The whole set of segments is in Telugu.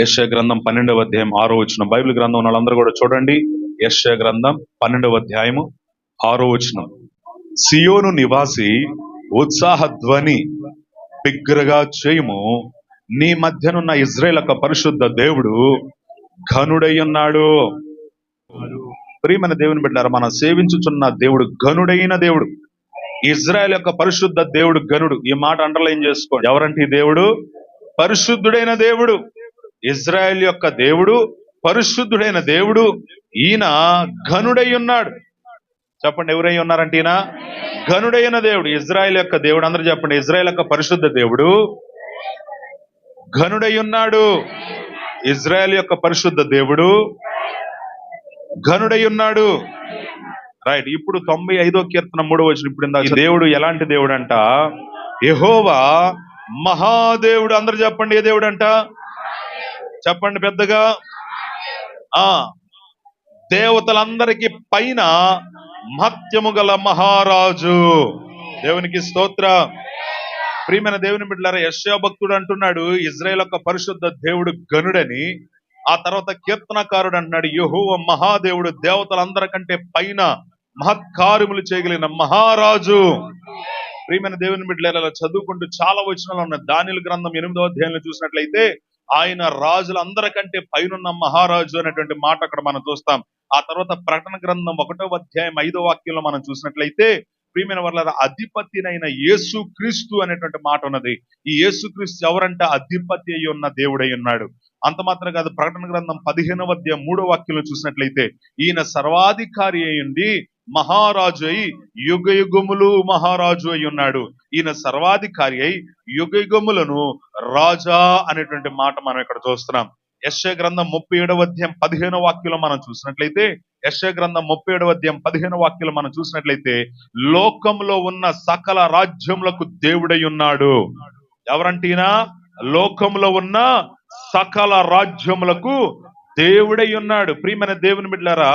యెషయా గ్రంథం 12వ అధ్యాయం 6వ వచనం. బైబిల్ గ్రంథం ఉన్న వాళ్ళందరూ కూడా చూడండి. యెషయా గ్రంథం 12వ అధ్యాయము 6వ వచనం. సియోను నివాసి ఉత్సాహ ధ్వని బిగ్గరగా చేయుము, నీ మధ్యనున్న ఇజ్రాయేల్ యొక్క పరిశుద్ధ దేవుడు ఘనుడై ఉన్నాడు. ప్రియమైన దేవుని బిడ్డారా, మనం సేవించుచున్న దేవుడు ఘనుడైన దేవుడు. ఇజ్రాయెల్ యొక్క పరిశుద్ధ దేవుడు ఘనుడు. ఈ మాట అండర్లైన్ చేసుకోండి. ఎవరంటే ఈ దేవుడు పరిశుద్ధుడైన దేవుడు. ఇజ్రాయెల్ యొక్క దేవుడు పరిశుద్ధుడైన దేవుడు. ఈయన ఘనుడై ఉన్నాడు. చెప్పండి, ఎవరై ఉన్నారంటే ఈయన ఘనుడైన దేవుడు, ఇజ్రాయెల్ యొక్క దేవుడు. అందరూ చెప్పండి, ఇజ్రాయెల్ యొక్క పరిశుద్ధ దేవుడు ఘనుడై ఉన్నాడు. ఇజ్రాయెల్ యొక్క పరిశుద్ధ దేవుడు ఘనుడై ఉన్నాడు. రైట్. ఇప్పుడు 95వ కీర్తన 3వ వచనం. ఇప్పుడు ఈ దేవుడు ఎలాంటి దేవుడు అంట? యెహోవా మహాదేవుడు. అందరు చెప్పండి, ఏ దేవుడు అంట? చెప్పండి పెద్దగా. దేవతలందరికీ పైన మహత్యము గల మహారాజు. దేవునికి స్తోత్ర. ప్రియమైన దేవుని బిడ్డలారా, యెషయా భక్తుడు అంటున్నాడు ఇజ్రాయేల్ యొక్క పరిశుద్ధ దేవుడు ఘనుడని. ఆ తర్వాత కీర్తనకారుడు అంటున్నాడు యెహోవా మహాదేవుడు, దేవతలందరికంటే పైన మహత్కార్యములు చేయగలిగిన మహారాజు. ప్రియమైన దేవుని బిడ్డలారా, చదువుకుంటూ చాలా వచనాలు ఉన్నాయి. దానియేలు గ్రంథం 8వ అధ్యాయంలో చూసినట్లయితే ఆయన రాజులందరికంటే పైనున్న మహారాజు అనేటువంటి మాట అక్కడ మనం చూస్తాం. ఆ తర్వాత ప్రకటన గ్రంథం 1వ అధ్యాయం 5వ వాక్యంలో మనం చూసినట్లయితే ప్రియమైన వాళ్ళ అధిపతినైన యేసు క్రీస్తు అనేటువంటి మాట ఉన్నది. ఈ యేసు క్రీస్తు ఎవరంటే అధిపతి అయి ఉన్న దేవుడై ఉన్నాడు. అంత మాత్రం కాదు, ప్రకటన గ్రంథం 15వ అధ్యాయం 3వ వాక్యంలో చూసినట్లయితే ఈయన సర్వాధికారి అయ్యుండి మహారాజు అయి యుగ యుగములు మహారాజు అయి ఉన్నాడు. ఈయన సర్వాధికారి అయి యుగ యుగములను రాజా అనేటువంటి మాట మనం ఇక్కడ చూస్తున్నాం. యెషయా గ్రంథం 37వ అధ్యాయం 15వ వాక్యంలో మనం చూసినట్లయితే యెషయా గ్రంథం 37వ అధ్యాయం 15వ వాక్యంలో మనం చూసినట్లయితే లోకంలో ఉన్న సకల రాజ్యములకు దేవుడై ఉన్నాడు. ఎవరంటే ఈయన లోకంలో ఉన్న సకల రాజ్యములకు దేవుడై ఉన్నాడు. ప్రియమైన దేవుని బిడ్డలారా,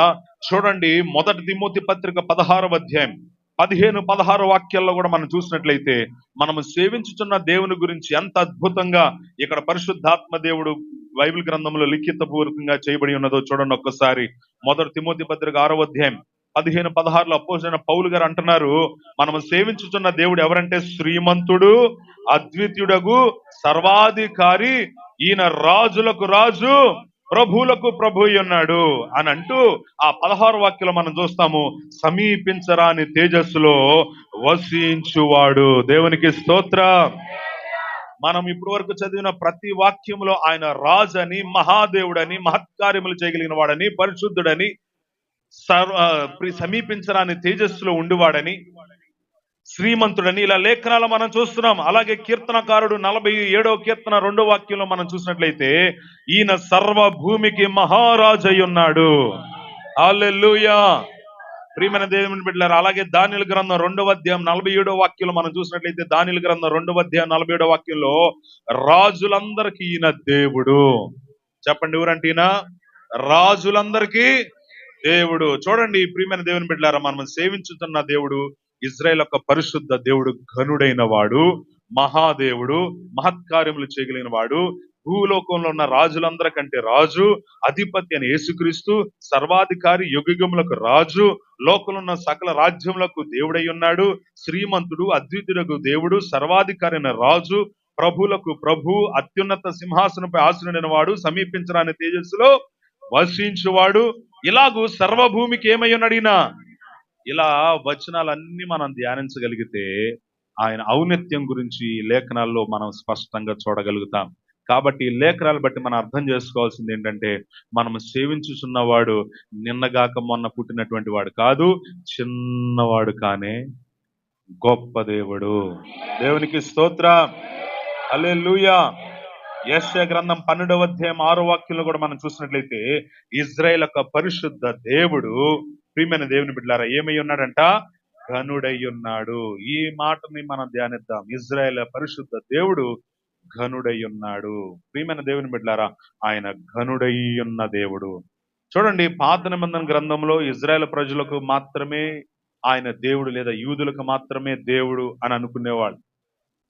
చూడండి, 1 తిమోతి పత్రిక 16వ అధ్యాయం 15-16 వాక్యాల్లో కూడా మనం చూసినట్లయితే మనము సేవించుతున్న దేవుని గురించి ఎంత అద్భుతంగా ఇక్కడ పరిశుద్ధాత్మ దేవుడు బైబిల్ గ్రంథంలో లిఖితపూర్వకంగా చేయబడి ఉన్నదో చూడండి ఒక్కసారి. 1 తిమోతి పత్రిక 6వ అధ్యాయం 15-16లో అపోస్తలుడైన పౌలు గారు అంటున్నారు, మనము సేవించుతున్న దేవుడు ఎవరంటే శ్రీమంతుడు, అద్వితీయుడగు సర్వాధికారి, ఈయన రాజులకు రాజు, ప్రభువులకు ప్రభు ఉన్నాడు అని అంటూ ఆ 16 వాక్యంలో మనం చూస్తాము, సమీపించరాని తేజస్సులో వసించువాడు. దేవునికి స్తోత్ర. మనం ఇప్పటి వరకు చదివిన ప్రతి వాక్యంలో ఆయన రాజని, మహాదేవుడని, మహత్కార్యములు చేయగలిగిన వాడని, పరిశుద్ధుడని, సమీపించరాని తేజస్సులో ఉండివాడని, శ్రీమంతుడని ఇలా లేఖనాలు మనం చూస్తున్నాం. అలాగే కీర్తనకారుడు 47వ కీర్తన 2వ వాక్యంలో మనం చూసినట్లయితే ఈయన సర్వభూమికి మహారాజు అయి ఉన్నాడు. హల్లెలూయా. ప్రియమైన దేవుని బిడ్డలారా, అలాగే దానియేలు గ్రంథం 2వ అధ్యాయం 47వ వాక్యంలో మనం చూసినట్లయితే దానియేలు గ్రంథం 2వ అధ్యాయం 47వ వాక్యంలో రాజులందరికీ ఈయన దేవుడు. చెప్పండి, ఎవరంటే ఈయన రాజులందరికీ దేవుడు. చూడండి ప్రియమైన దేవుని బిడ్డలారా, మనం సేవించుతున్న దేవుడు ఇజ్రాయేల్ యొక్క పరిశుద్ధ దేవుడు ఘనుడైన వాడు, మహాదేవుడు, మహత్కార్యములు చేయగలిగిన వాడు, భూలోకంలో ఉన్న రాజులందరికంటే రాజు, అధిపతి అని యేసుక్రీస్తు, సర్వాధికారి, యుగయుగములకు రాజు, లోకంలో ఉన్న సకల రాజ్యములకు దేవుడై ఉన్నాడు, శ్రీమంతుడు, అద్వితీయుడగు దేవుడు, సర్వాధికారి అయిన రాజు, ప్రభువులకు ప్రభు, అత్యున్నత సింహాసనంపై ఆసీనుడైన వాడు, సమీపించరాని తేజస్సులో వసించువాడు. ఇలాగూ సర్వభూమికి ఏమై ఉన్నాడినా. ఇలా వచనాలన్నీ మనం ధ్యానించగలిగితే ఆయన ఔన్నత్యం గురించి లేఖనాల్లో మనం స్పష్టంగా చూడగలుగుతాం. కాబట్టి ఈ లేఖనాలు బట్టి మనం అర్థం చేసుకోవాల్సింది ఏంటంటే, మనం సేవించుచున్నవాడు నిన్నగాక మొన్న పుట్టినటువంటి వాడు కాదు, చిన్నవాడు కానే గొప్ప దేవుడు. దేవునికి స్తోత్ర. హల్లెలూయా. యెషయా గ్రంథం 12వ అధ్యాయం 6వ వాక్యంలో కూడా మనం చూసినట్లయితే ఇజ్రాయేల్ యొక్క పరిశుద్ధ దేవుడు, ప్రియమైన దేవుని బిడ్డలారా, ఏమై ఉన్నాడంట? ఘనుడై ఉన్నాడు. ఈ మాటని మనం ధ్యానిద్దాం. ఇజ్రాయేల్ పరిశుద్ధ దేవుడు ఘనుడై ఉన్నాడు. ప్రియమైన దేవుని బిడ్డలారా, ఆయన ఘనుడై ఉన్న దేవుడు. చూడండి, పాత నిబంధన గ్రంథంలో ఇజ్రాయేల్ ప్రజలకు మాత్రమే ఆయన దేవుడు, లేదా యూదులకు మాత్రమే దేవుడు అని అనుకునేవాళ్ళు.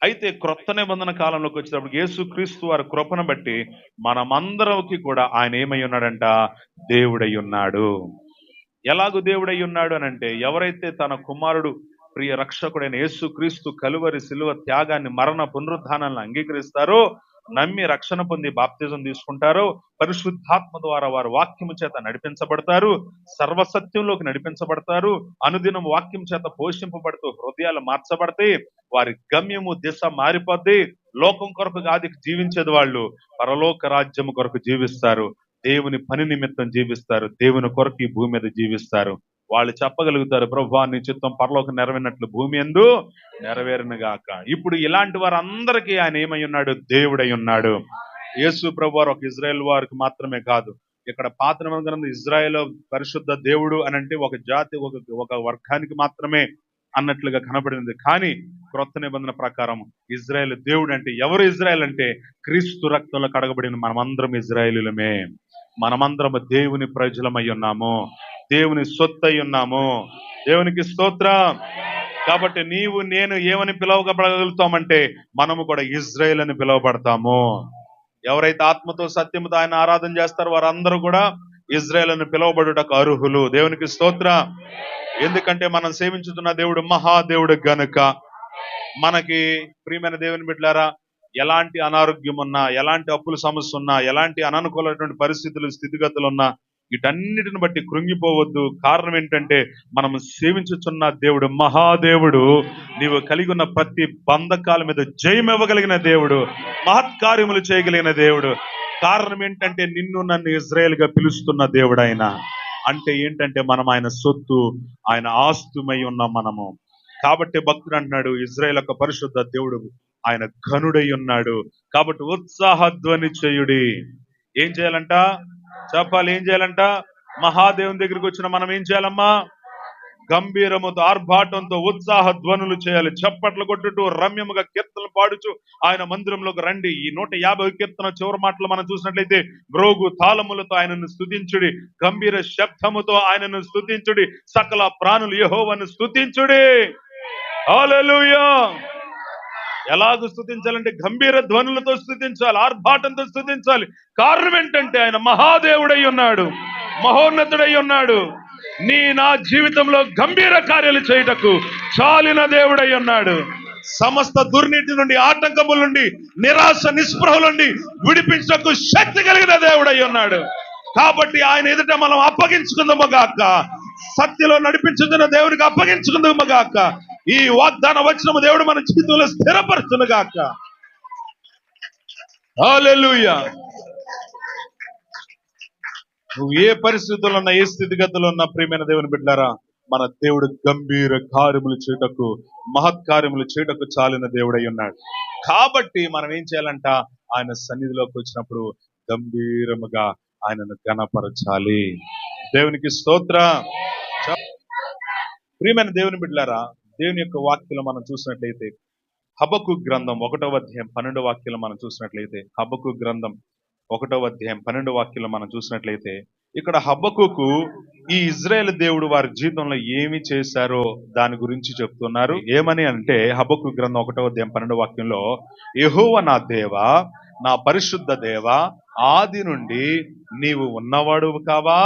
అయితే క్రొత్త నిబంధన కాలంలోకి వచ్చినప్పుడు యేసుక్రీస్తు వారి కృపను బట్టి మనమందరికి కూడా ఆయన ఏమై ఉన్నాడంట? దేవుడై ఉన్నాడు. ఎలాగూ దేవుడై ఉన్నాడు అని అంటే, ఎవరైతే తన కుమారుడు ప్రియ రక్షకుడైన యేసుక్రీస్తు కలువరి శిలువ త్యాగాన్ని, మరణ పునరుద్ధానాలను అంగీకరిస్తారో, నమ్మి రక్షణ పొంది బాప్తిజం తీసుకుంటారో, పరిశుద్ధాత్మ ద్వారా వారు వాక్యము చేత నడిపించబడతారు, సర్వసత్యంలోకి నడిపించబడతారు, అనుదినం వాక్యం చేత పోషింపబడుతూ హృదయాలు మార్చబడతాయి, వారి గమ్యము దిశ మారిపోద్ది. లోకం కొరకు కాదు జీవించేది వాళ్ళు, పరలోక రాజ్యము కొరకు జీవిస్తారు, దేవుని పని నిమిత్తం జీవిస్తారు, దేవుని కొరకు ఈ భూమి మీద జీవిస్తారు. వాళ్ళు చెప్పగలుగుతారు, ప్రభువా నీ చిత్తం పరలోకం నెరవేరినట్లు భూమి యందు నెరవేరును గాక. ఇప్పుడు ఇలాంటి వారందరికీ ఆయన ఏమై ఉన్నాడు? దేవుడై ఉన్నాడు. యేసు ప్రభు వారు ఒక ఇజ్రాయెల్ వారికి మాత్రమే కాదు. ఇక్కడ పాత నిబంధన గ్రంథం ఇజ్రాయెల్ పరిశుద్ధ దేవుడు అని అంటే ఒక జాతి, ఒక వర్గానికి మాత్రమే అన్నట్లుగా కనబడింది. కానీ క్రొత్త నిబంధన ప్రకారం ఇజ్రాయెల్ దేవుడు అంటే ఎవరు? ఇజ్రాయెల్ అంటే క్రీస్తు రక్తంలో కడగబడిన మనమందరం ఇజ్రాయేలులమే. మనమందరం దేవుని ప్రజలమై ఉన్నాము, దేవుని సొత్తు అయి ఉన్నాము. దేవునికి స్తోత్రం. కాబట్టి నీవు నేను ఏమని పిలువబడగలుగుతామంటే, మనము కూడా ఇజ్రాయేల్ అని పిలువబడతాము. ఎవరైతే ఆత్మతో సత్యముతో ఆయన ఆరాధన చేస్తారో వారందరూ కూడా ఇజ్రాయేల్ అని పిలువబడుటకు అర్హులు. దేవునికి స్తోత్రం. ఎందుకంటే మనం సేవించుతున్న దేవుడు మహాదేవుడు గనుక. మనకి ప్రియమైన దేవుని బిడ్డలారా, ఎలాంటి అనారోగ్యం ఉన్నా, ఎలాంటి అప్పుల సమస్య ఉన్నా, ఎలాంటి అననుకూలమైనటువంటి పరిస్థితులు స్థితిగతులు ఉన్నా, వీటన్నిటిని బట్టి కృంగిపోవద్దు. కారణం ఏంటంటే, మనం సేవించుచున్న దేవుడు మహాదేవుడు. నీవు కలిగి ఉన్న ప్రతి బంధకాల మీద జయం ఇవ్వగలిగిన దేవుడు, మహత్కార్యములు చేయగలిగిన దేవుడు. కారణం ఏంటంటే, నిన్ను నన్ను ఇజ్రాయేల్ గా పిలుస్తున్న దేవుడు ఆయన. అంటే ఏంటంటే, మనం ఆయన సొత్తు, ఆయన ఆస్తుమై ఉన్నాం మనము. కాబట్టి భక్తుడు అంటున్నాడు, ఇజ్రాయేల్ యొక్క పరిశుద్ధ దేవుడు ఆయన ఘనుడై ఉన్నాడు. కాబట్టి ఉత్సాహధ్వని చేయుడి. ఏం చేయాలంట? చెప్పాలి, ఏం చేయాలంట? మహాదేవుని దగ్గరికి వచ్చిన మనం ఏం చేయాలమ్మా? గంభీరముతో, ఆర్భాటంతో ఉత్సాహ ధ్వనులు చేయాలి. చప్పట్లు కొట్టుటూ, రమ్యముగా కీర్తనలు పాడుచు ఆయన మందిరంలోకి రండి. ఈ 150 కీర్తన చివరి మాటలు మనం చూసినట్లయితే, మ్రోగు తాళములతో ఆయనను స్తుతించుడి, గంభీర శబ్దముతో ఆయనను స్తుతించుడి, సకల ప్రాణులు యెహోవాను స్తుతించుడి. హల్లెలూయా. ఎలాగూ స్తుతించాలంటే గంభీర ధ్వనులతో స్తుతించాలి, ఆర్భాటంతో స్తుతించాలి. కారణం ఏంటంటే, ఆయన మహాదేవుడై ఉన్నాడు, మహోన్నతుడై ఉన్నాడు. నా జీవితంలో గంభీర కార్యాలు చేయుటకు చాలిన దేవుడై ఉన్నాడు. సమస్త దుర్నీతి నుండి, ఆటంకముల నుండి, నిరాశ నిస్పృహల నుండి విడిపించకు శక్తి కలిగిన దేవుడై ఉన్నాడు. కాబట్టి ఆయన ఎదుట మనం అప్పగించుకుందాము గాక, సత్యలో నడిపించుతున్న దేవునికి అప్పగించుకుందాము గాక. ఈ వాగ్దాన వచనము దేవుడు మన జీవితంలో స్థిరపరుచును గాక. హల్లెలూయా. నువ్వు ఏ పరిస్థితుల్లో ఉన్నా, ఏ స్థితిగతుల్లో ఉన్నా, ప్రియమైన దేవుని బిడ్డలారా, మన దేవుడు గంభీర కార్యములు చేయుటకు, మహత్కార్యములు చేయుటకు చాలిన దేవుడై ఉన్నాడు. కాబట్టి మనం ఏం చేయాలంట? ఆయన సన్నిధిలోకి వచ్చినప్పుడు గంభీరముగా ఆయనను ఘనపరచాలి. దేవునికి స్తోత్రం. ప్రియమైన దేవుని బిడ్డలారా, దేవుని యొక్క వాక్యలో మనం చూసినట్లయితే, హబక్కు గ్రంథం 1వ అధ్యాయం 12వ వాక్యంలో మనం చూసినట్లయితే, హబక్కు గ్రంథం 1వ అధ్యాయం 12వ వాక్యంలో మనం చూసినట్లయితే, ఇక్కడ హబక్కుకు ఈ ఇజ్రాయేల్ దేవుడు వారి జీవితంలో ఏమి చేశారో దాని గురించి చెప్తున్నారు. ఏమని అంటే, హబక్కు గ్రంథం 1వ అధ్యాయం 12వ వాక్యంలో, యెహోవా నా దేవా, నా పరిశుద్ధ దేవా, ఆది నుండి నీవు ఉన్నవాడు కావా,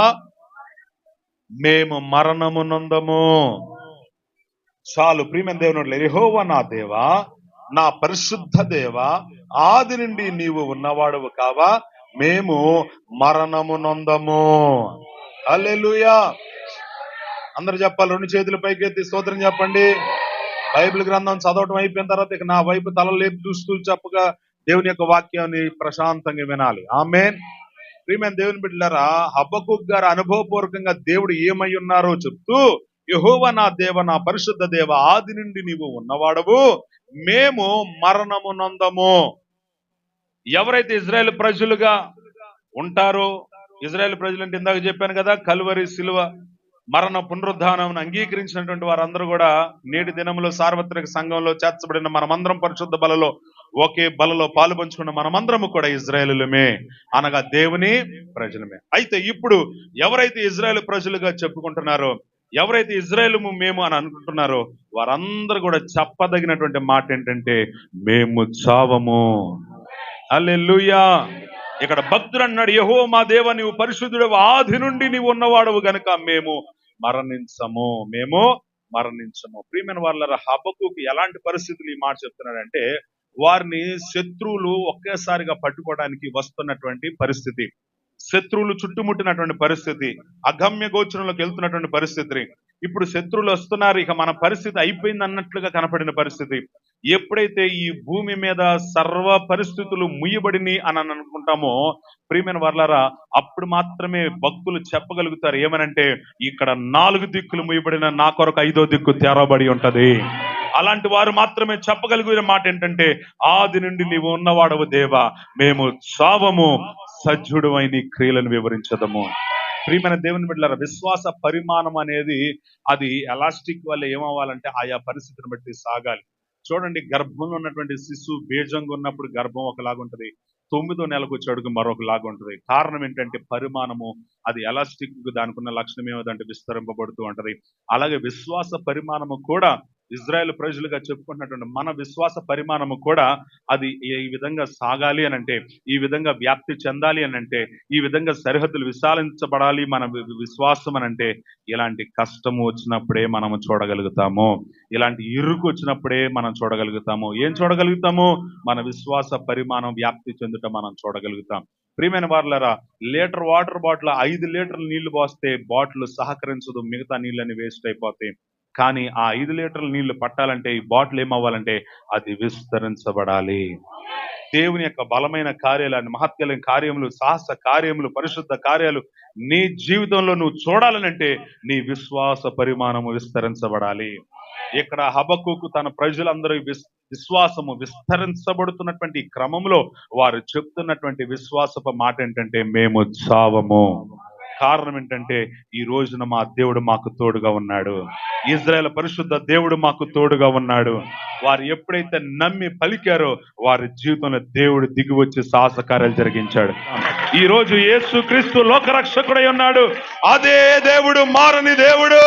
మేము మరణము నొందము. చాలు ప్రియమైన దేవుని, యెహోవా నా దేవా, నా పరిశుద్ధ దేవా, ఆది నుండి నీవు ఉన్నవాడువు కావా, మేము మరణము నొందము. హల్లెలూయా. అందరు చెప్పాలి, 2 చేతులు పైకెత్తి స్తోత్రం చెప్పండి. బైబిల్ గ్రంథం చదవటం అయిపోయిన తర్వాత ఇక నా వైపు తల లేపి చూస్తూ చెప్పగా దేవుని యొక్క వాక్యాన్ని ప్రశాంతంగా వినాలి. ఆమేన్. ప్రియమైన దేవుని బిడ్డలారా, హబక్కూకు గారు అనుభవపూర్వకంగా దేవుడు ఏమై ఉన్నారో చెప్తూ, యెహోవా నా దేవ, నా పరిశుద్ధ దేవ, ఆది నుండి నీవు ఉన్నవాడవు, మేము మరణము నొందము. ఎవరైతే ఇజ్రాయేల్ ప్రజలుగా ఉంటారో, ఇజ్రాయేల్ ప్రజలు అంటే ఇందాక చెప్పాను కదా, కలువరి శిలువ మరణ పునరుద్ధానం అంగీకరించినటువంటి వారందరూ కూడా నేటి దినంలో సార్వత్రిక సంఘంలో చేర్చబడిన మనమందరం పరిశుద్ధ బలలో, ఒకే బలలో పాలు పంచుకున్న మనమందరము కూడా ఇజ్రాయేలులమే, అనగా దేవుని ప్రజలమే. అయితే ఇప్పుడు ఎవరైతే ఇజ్రాయేల్ ప్రజలుగా చెప్పుకుంటున్నారో, ఎవరైతే ఇజ్రాయేలు మేము అని అనుకుంటున్నారో వారందరూ కూడా చెప్పదగినటువంటి మాట ఏంటంటే మేము చావము. హల్లెలూయా. ఇక్కడ భక్తుడు అన్నాడు, యెహోవా మా దేవా నీవు పరిశుద్ధుడు, ఆది నుండి నీవు ఉన్నవాడవు గనుక మేము మరణించము, మేము మరణించము. ప్రియమైన వాళ్ళ హబక్కుకు ఎలాంటి పరిస్థితులు ఈ మాట చెప్తున్నాడంటే, వారిని శత్రువులు ఒకేసారిగా పట్టుకోవడానికి వస్తున్నటువంటి పరిస్థితి, శత్రువులు చుట్టుముట్టినటువంటి పరిస్థితి, అగమ్య గోచరంలోకి వెళ్తున్నటువంటి పరిస్థితి. ఇప్పుడు శత్రువులు వస్తున్నారు, ఇక మన పరిస్థితి అయిపోయింది అన్నట్లుగా కనపడిన పరిస్థితి. ఎప్పుడైతే ఈ భూమి మీద సర్వ పరిస్థితులు ముయ్యబడిని అని అనుకుంటామో ప్రియమైన వర్లారా, అప్పుడు మాత్రమే భక్తులు చెప్పగలుగుతారు ఏమనంటే, ఇక్కడ 4 దిక్కులు ముయ్యబడిన నా కొరకు 5వ దిక్కు తెరవబడి ఉంటది. అలాంటి వారు మాత్రమే చెప్పగలిగిన మాట ఏంటంటే, ఆది నుండి నీవు ఉన్నవాడవు దేవా, మేము చావము, సజ్జుడు అయిన క్రియలను వివరించదము. ప్రియమైన దేవుని బిడ్డలారా, విశ్వాస పరిమాణం అనేది అది ఎలాస్టిక్ వల్ల ఏమవ్వాలంటే ఆయా పరిస్థితిని బట్టి సాగాలి. చూడండి, గర్భంలో ఉన్నటువంటి శిశువు బీజంగా ఉన్నప్పుడు గర్భం ఒకలాగుంటది, 9వ నెలకు వచ్చేడుకు మరొకలాగా ఉంటది. కారణం ఏంటంటే పరిమాణము, అది ఎలాస్టిక్, దానికి ఉన్న లక్షణం ఏమిటంటే విస్తరింపబడుతూ ఉంటది. అలాగే విశ్వాస పరిమాణము కూడా ఇజ్రాయెల్ ప్రజలుగా చెప్పుకుంటున్నటువంటి మన విశ్వాస పరిమాణము కూడా అది ఈ విధంగా సాగాలి అని అంటే, ఈ విధంగా వ్యాప్తి చెందాలి అని అంటే, ఈ విధంగా సరిహద్దులు విశాలించబడాలి మన విశ్వాసం అని అంటే, ఇలాంటి కష్టము వచ్చినప్పుడే మనము చూడగలుగుతాము, ఇలాంటి ఇరుకు వచ్చినప్పుడే మనం చూడగలుగుతాము. ఏం చూడగలుగుతాము? మన విశ్వాస పరిమాణం వ్యాప్తి చెందుట మనం చూడగలుగుతాం. ప్రియమైన వారులారా, లీటర్ వాటర్ బాటిల్ 5 లీటర్ల నీళ్లు పోస్తే బాటిల్ సహకరించదు, మిగతా నీళ్ళని వేస్ట్ అయిపోతాయి. కానీ ఆ 5 లీటర్ల నీళ్లు పట్టాలంటే ఈ బాటిల్ ఏమవ్వాలంటే అది విస్తరించబడాలి. దేవుని యొక్క బలమైన కార్యాలు, మహత్కరమైన కార్యములు, సాహస కార్యములు, పరిశుద్ధ కార్యాలు నీ జీవితంలో నువ్వు చూడాలనంటే నీ విశ్వాస పరిమాణము విస్తరించబడాలి. ఇక్కడ హబక్కుకు తన ప్రజలందరూ విశ్వాసము విస్తరించబడుతున్నటువంటి క్రమంలో వారు చెప్తున్నటువంటి విశ్వాసపు మాట ఏంటంటే, మేము చావము. కారణం ఏంటంటే, ఈ రోజున మా దేవుడు మాకు తోడుగా ఉన్నాడు, ఇజ్రాయేల్ పరిశుద్ధ దేవుడు మాకు తోడుగా ఉన్నాడు. వారు ఎప్పుడైతే నమ్మి పలికారో వారి జీవితంలో దేవుడు దిగి వచ్చి సాహస కార్యాలు జరిగించాడు. ఈ రోజు యేసుక్రీస్తు లోకరక్షకుడై ఉన్నాడు. అదే దేవుడు, మారని దేవుడు,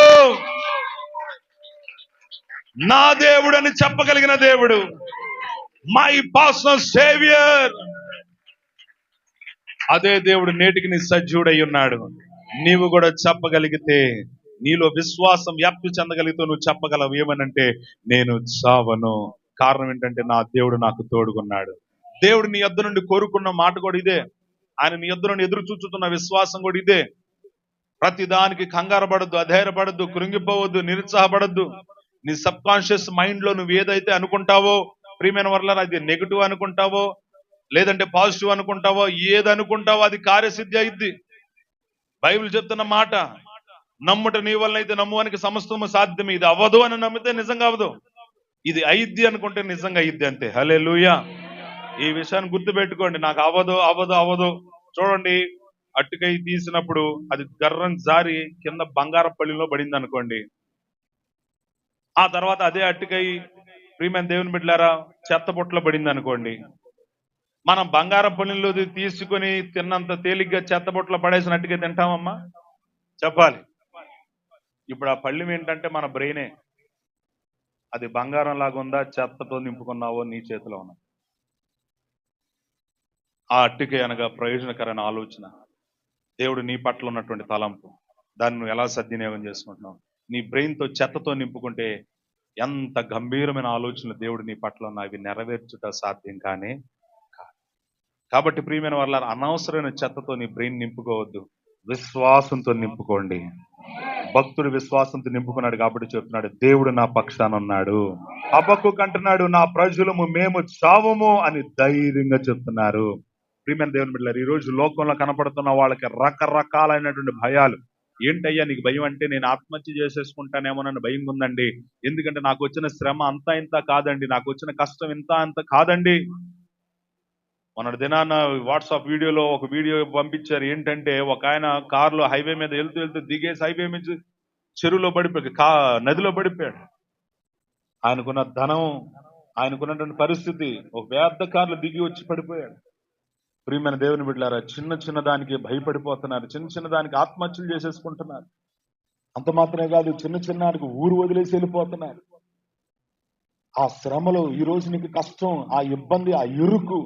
నా దేవుడు అని చెప్పగలిగిన దేవుడు, మై పర్సనల్ సేవియర్. అదే దేవుడు నేటికి నీ సజీవుడై ఉన్నాడు. నీవు కూడా చెప్పగలిగితే, నీలో విశ్వాసం వ్యాప్తి చెందగలిగితే నువ్వు చెప్పగలవు ఏమనంటే, నేను చావను. కారణం ఏంటంటే నా దేవుడు నాకు తోడుగున్నాడు. దేవుడు నీ యొద్ద నుండి కోరుకున్న మాట కూడా ఇదే. ఆయన నీ యొద్ద నుండి ఎదురు చూచుతున్న విశ్వాసం కూడా ఇదే. ప్రతి దానికి కంగారు పడద్దు, అధైర్యపడద్దు, కృంగిపోవద్దు, నిరుత్సాహపడద్దు. నీ సబ్ కాన్షియస్ మైండ్ లో నువ్వు ఏదైతే అనుకుంటావో ప్రియమైన వర్లారా, అది నెగిటివ్ అనుకుంటావో లేదంటే పాజిటివ్ అనుకుంటావో, ఏది అనుకుంటావో అది కార్యసిద్ధి అయింది. బైబిల్ చెప్తున్న మాట, నమ్ముట నీ వల్ల అయితే నమ్మువానికి సమస్తము సాధ్యమే. ఇది అవ్వదు అని నమ్మితే నిజంగా అవ్వదు, ఇది అయిద్ది అనుకుంటే నిజంగా అయిద్ది అంతే. హల్లెలూయా. ఈ విషయాన్ని గుర్తుపెట్టుకోండి. నాకు అవ్వదు అవ్వదు అవ్వదు. చూడండి, అట్టుకై తీసినప్పుడు అది గర్రం జారి కింద బంగారం పళ్ళిలో పడింది అనుకోండి, ఆ తర్వాత అదే అట్టుకై ప్రియమైన దేవుని బిడ్డలారా చెత్తబుట్టలో పడింది అనుకోండి, మనం బంగారం పళ్ళిలో తీసుకుని తిన్నంత తేలిగ్గా చెత్తబుట్టలో పడేసిన అట్టుకై తింటామమ్మా? చెప్పాలి. ఇప్పుడు ఆ పళ్ళెం ఏంటంటే మన బ్రెయినే. అది బంగారం లాగా ఉందా, చెత్తతో నింపుకున్నావో నీ చేతిలో ఉన్నది. ఆ అట్టికే అనగా ప్రయోజనకరమైన ఆలోచన, దేవుడు నీ పట్ల ఉన్నటువంటి తలంపు, దాన్ని నువ్వు ఎలా సద్వినియోగం చేసుకుంటున్నావు? నీ బ్రెయిన్తో చెత్తతో నింపుకుంటే ఎంత గంభీరమైన ఆలోచనలు దేవుడు నీ పట్ల ఉన్న అవి నెరవేర్చుట సాధ్యం కానే కాదు. కాబట్టి ప్రియమైన వాళ్ళ అనవసరమైన చెత్తతో నీ బ్రెయిన్ నింపుకోవద్దు, విశ్వాసంతో నింపుకోండి. భక్తుడు విశ్వాసంతో నింపుకున్నాడు కాబట్టి చెప్తున్నాడు, దేవుడు నా పక్షాన ఉన్నాడు. హబక్కుకు అంటున్నాడు, నా ప్రజలము మేము చావము అని ధైర్యంగా చెప్తున్నారు. ప్రియమైన దేవుని బిడ్డలారా, ఈ రోజు లోకంలో కనపడుతున్న వాళ్ళకి రకరకాలైనటువంటి భయాలు. ఏంటయ్యా నీకు భయం అంటే, నేను ఆత్మహత్య చేసేసుకుంటానేమోనని భయం ఉందండి. ఎందుకంటే నాకు వచ్చిన శ్రమ అంతా ఇంత కాదండి, నాకు వచ్చిన కష్టం ఇంత అంత కాదండి. మొన్నటి దినాన వాట్సాప్ వీడియోలో ఒక వీడియో పంపించారు. ఏంటంటే, ఒక ఆయన కారులో హైవే మీద వెళ్తూ దిగేసి హైవే మీద చెరువులో పడిపోయాడు, నదిలో పడిపోయాడు. ఆయనకున్న ధనం, ఆయనకున్నటువంటి పరిస్థితి, ఒక పెద్ద కారులో దిగి వచ్చి పడిపోయాడు. ప్రియమైన దేవుని బిడ్డలారా, చిన్న చిన్న దానికి భయపడిపోతున్నారు, చిన్న చిన్న దానికి ఆత్మహత్యలు చేసేసుకుంటున్నారు. అంత మాత్రమే కాదు, చిన్న చిన్నానికి ఊరు వదిలేసి వెళ్ళిపోతున్నారు. ఆ శ్రమలు, ఈ రోజు నీకు కష్టం, ఆ ఇబ్బంది, ఆ ఇరుకు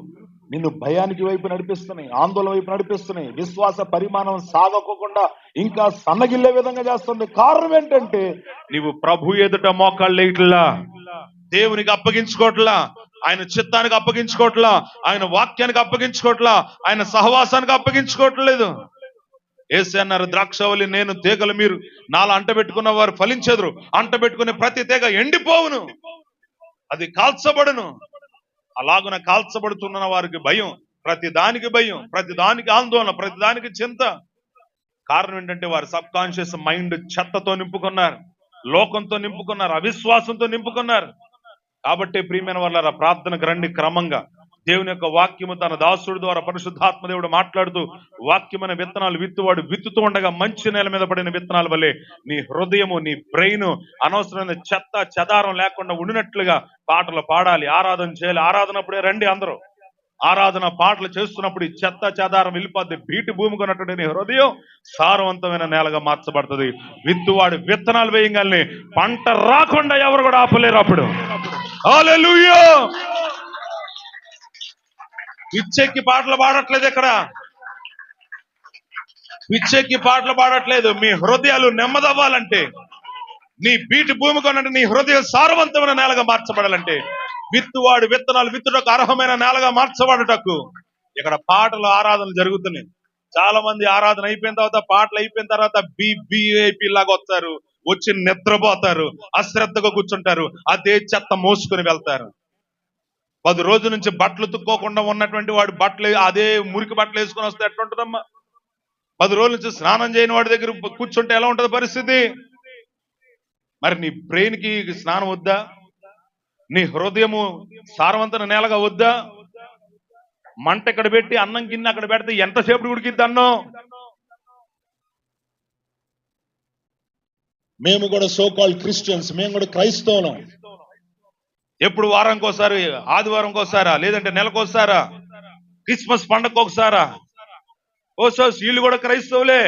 నిన్ను భయానికి వైపు నడిపిస్తున్నాయి, ఆందోళన వైపు నడిపిస్తున్నాయి, విశ్వాస పరిమాణం సాగకోకుండా ఇంకా సన్నగిల్లే విధంగా చేస్తుంది. కారణం ఏంటంటే నీవు ప్రభు ఎదుట మోకాళ్ళు ఇట్లా దేవునికి అప్పగించుకోవట్లా, ఆయన చిత్తానికి అప్పగించుకోవట్లా, ఆయన వాక్యానికి అప్పగించుకోవట్లా, ఆయన సహవాసానికి అప్పగించుకోవట్లేదు. యేసు అన్నారు, ద్రాక్షవల్లి నేను, తీగలు మీరు, నాలా అంట పెట్టుకున్న వారు ఫలించెదరు, అంట పెట్టుకునే ప్రతి తీగ ఎండిపోవును, అది కాల్చబడును. అలాగున కాల్చబడుతున్న వారికి భయం, ప్రతి దానికి భయం, ప్రతి దానికి ఆందోళన, ప్రతి దానికి చింత. కారణం ఏంటంటే వారి సబ్ కాన్షియస్ మైండ్ చెత్తతో నింపుకున్నారు, లోకంతో నింపుకున్నారు, అవిశ్వాసంతో నింపుకున్నారు. కాబట్టి ప్రియమైన వాళ్ళ ప్రార్థనకు రండి. క్రమంగా దేవుని యొక్క వాక్యము తన దాసుడి ద్వారా పరిశుద్ధాత్మ దేవుడు మాట్లాడుతూ, వాక్యమైన విత్తనాలు విత్తువాడు విత్తుతూ ఉండగా మంచి నేల మీద పడిన విత్తనాల వల్లే నీ హృదయము, నీ బ్రెయిన్ అనవసరమైన చెత్త చెదారం లేకుండా ఉండినట్లుగా పాటలు పాడాలి, ఆరాధన చేయాలి. ఆరాధనప్పుడే రండి అందరూ. ఆరాధన పాటలు చేస్తున్నప్పుడు ఈ చెత్త చెదారం వెళ్ళిపోద్ది. బీటి భూమి కొన్నటువంటి నీ హృదయం సారవంతమైన నేలగా మార్చబడుతుంది. విత్తువాడు విత్తనాలు వేయగానే పంట రాకుండా ఎవరు కూడా ఆపలేరు. అప్పుడు హల్లెలూయా. పిచ్చెక్కి పాటలు పాడట్లేదు, ఇక్కడ పిచ్చెక్కి పాటలు పాడట్లేదు. మీ హృదయాలు నెమ్మదవ్వాలంటే, నీ బీటి భూమి కొన్నట్టు నీ హృదయం సారవంతమైన నేలగా మార్చబడాలంటే, విత్తువాడు విత్తనాలు విత్తుటకు అర్హమైన నేలగా మార్చబడటకు ఇక్కడ పాటలు, ఆరాధనలు జరుగుతున్నాయి. చాలా మంది ఆరాధన అయిపోయిన తర్వాత, పాటలు అయిపోయిన తర్వాత బిఐపి లాగా వస్తారు, వచ్చి నిద్రపోతారు, అశ్రద్ధగా కూర్చుంటారు, అదే చెత్త మోసుకుని వెళ్తారు. 10 రోజుల నుంచి బట్టలు తుక్కోకుండా ఉన్నటువంటి వాడు బట్టలు, అదే మురికి బట్టలు వేసుకొని వస్తే ఎట్లుంటదమ్మా? 10 రోజుల నుంచి స్నానం చేయని వాడి దగ్గర కూర్చుంటే ఎలా ఉంటది పరిస్థితి? మరి నీ బ్రెయిన్ కి స్నానం వద్దా? నీ హృదయము సారవంతమైన నేలగా వద్దా? మంట ఇక్కడ పెట్టి అన్నం గిన్నె అక్కడ పెడితే ఎంతసేపు ఉడికిద్ది అన్నం? మేము కూడా సో కాల్డ్ క్రిస్టియన్స్, మేము కూడా క్రైస్తవులం. ఎప్పుడు వారానికి ఒకసారి, ఆదివారం ఒకసారా, లేదంటే నెలకోసారా, క్రిస్మస్ పండగ ఒకసారా? వీళ్ళు కూడా క్రైస్తవులే.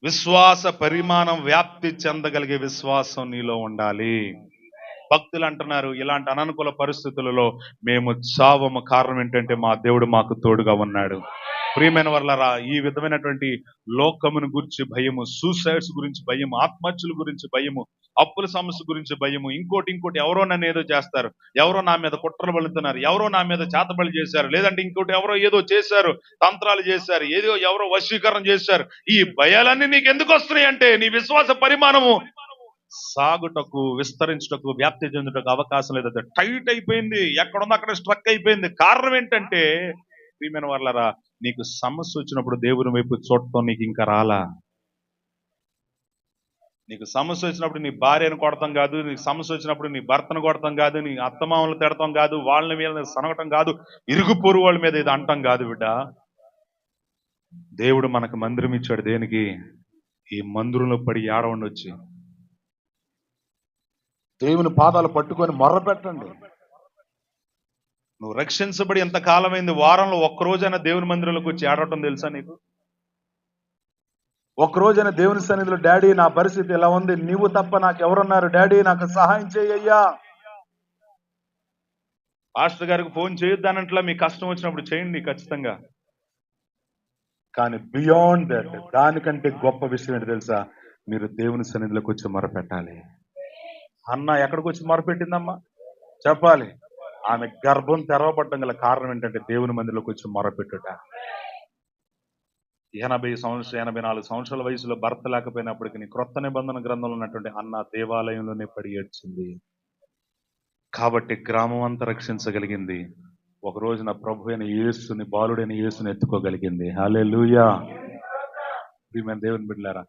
విశ్వాస పరిమాణం వ్యాప్తి చెందగలిగే విశ్వాసం నీలో ఉండాలి. భక్తులు అంటున్నారు, ఇలాంటి అననుకూల పరిస్థితులలో మేము చావము. కారణం ఏంటంటే మా దేవుడు మాకు తోడుగా ఉన్నాడు. ప్రియమైన వర్లారా, ఈ విధమైనటువంటి లోకమును గురించి భయము, సూసైడ్స్ గురించి భయము, ఆత్మహత్యల గురించి భయము, అప్పుల సమస్య గురించి భయము, ఇంకోటి ఎవరో నన్ను ఏదో చేస్తారు, ఎవరో నా మీద కుట్రలు పలుతున్నారు, ఎవరో నా మీద చేతబడి చేశారు, లేదంటే ఇంకోటి ఎవరో ఏదో చేశారు, తంత్రాలు చేశారు, ఎవరో వశీకరణ చేశారు. ఈ భయాలన్నీ నీకు ఎందుకు వస్తున్నాయి అంటే, నీ విశ్వాస పరిమాణము సాగుటకు, విస్తరించుటకు, వ్యాప్తి చెందుటకు అవకాశం లేదు. టైట్ అయిపోయింది, ఎక్కడుందో అక్కడ స్ట్రక్ అయిపోయింది. కారణం ఏంటంటే, ప్రియమైన వాళ్ళరా, నీకు సమస్య వచ్చినప్పుడు దేవుని వైపు చూడటం నీకు ఇంకా రాలా. నీకు సమస్య వచ్చినప్పుడు నీ భార్యను కొడతాం కాదు, నీకు సమస్య వచ్చినప్పుడు నీ భర్తను కొడతాం కాదు, నీ అత్తమామలు తిడతాం కాదు, వాళ్ళ మీద సనగటం కాదు, ఇరుగు పొరుగు వాళ్ళ మీద ఇది అంటాం కాదు బిడ్డ. దేవుడు మనకు మందిరం ఇచ్చాడు. దేనికి? ఈ మందిరంలో పడి ఏడవండి, వచ్చి దేవుని పాదాలు పట్టుకొని మొర్ర పెట్టండి. నువ్వు రక్షించబడి ఎంత కాలమైంది? వారంలో ఒక్కరోజైనా దేవుని మందిరంలోకి వచ్చి ఏడవటం తెలుసా నీకు? ఒక్కరోజైనా దేవుని సన్నిధిలో, డాడీ నా పరిస్థితి ఎలా ఉంది, నీవు తప్ప నాకు ఎవరున్నారు, డాడీ నాకు సహాయం చేయ్యా. పాస్టర్ గారికి ఫోన్ చేయొద్దానంట్లా, మీ కష్టం వచ్చినప్పుడు చేయండి ఖచ్చితంగా. కానీ బియాండ్ దట్, దానికంటే గొప్ప విషయం ఏంటి తెలుసా? మీరు దేవుని సన్నిధిలోకి వచ్చి మొరపెట్టాలి. అన్న ఎక్కడికి వచ్చి మొరపెట్టిందమ్మా చెప్పాలి. ఆమె గర్భం తెరవబడ్డం గల కారణం ఏంటంటే దేవుని మందిలోకి వచ్చి మొరపెట్టుట. 84 సంవత్సరాల వయసులో భర్త లేకపోయినప్పటికీ క్రొత్త నిబంధన గ్రంథంలో ఉన్నటువంటి అన్న దేవాలయంలోనే పడి ఏడ్చింది. కాబట్టి గ్రామం అంతా రక్షించగలిగింది. ఒక రోజున ప్రభు అయిన యేసుని, బాలుడైన యేసుని ఎత్తుకోగలిగింది. హల్లెలూయా. ప్రియమైన దేవుని బిడ్డలారా,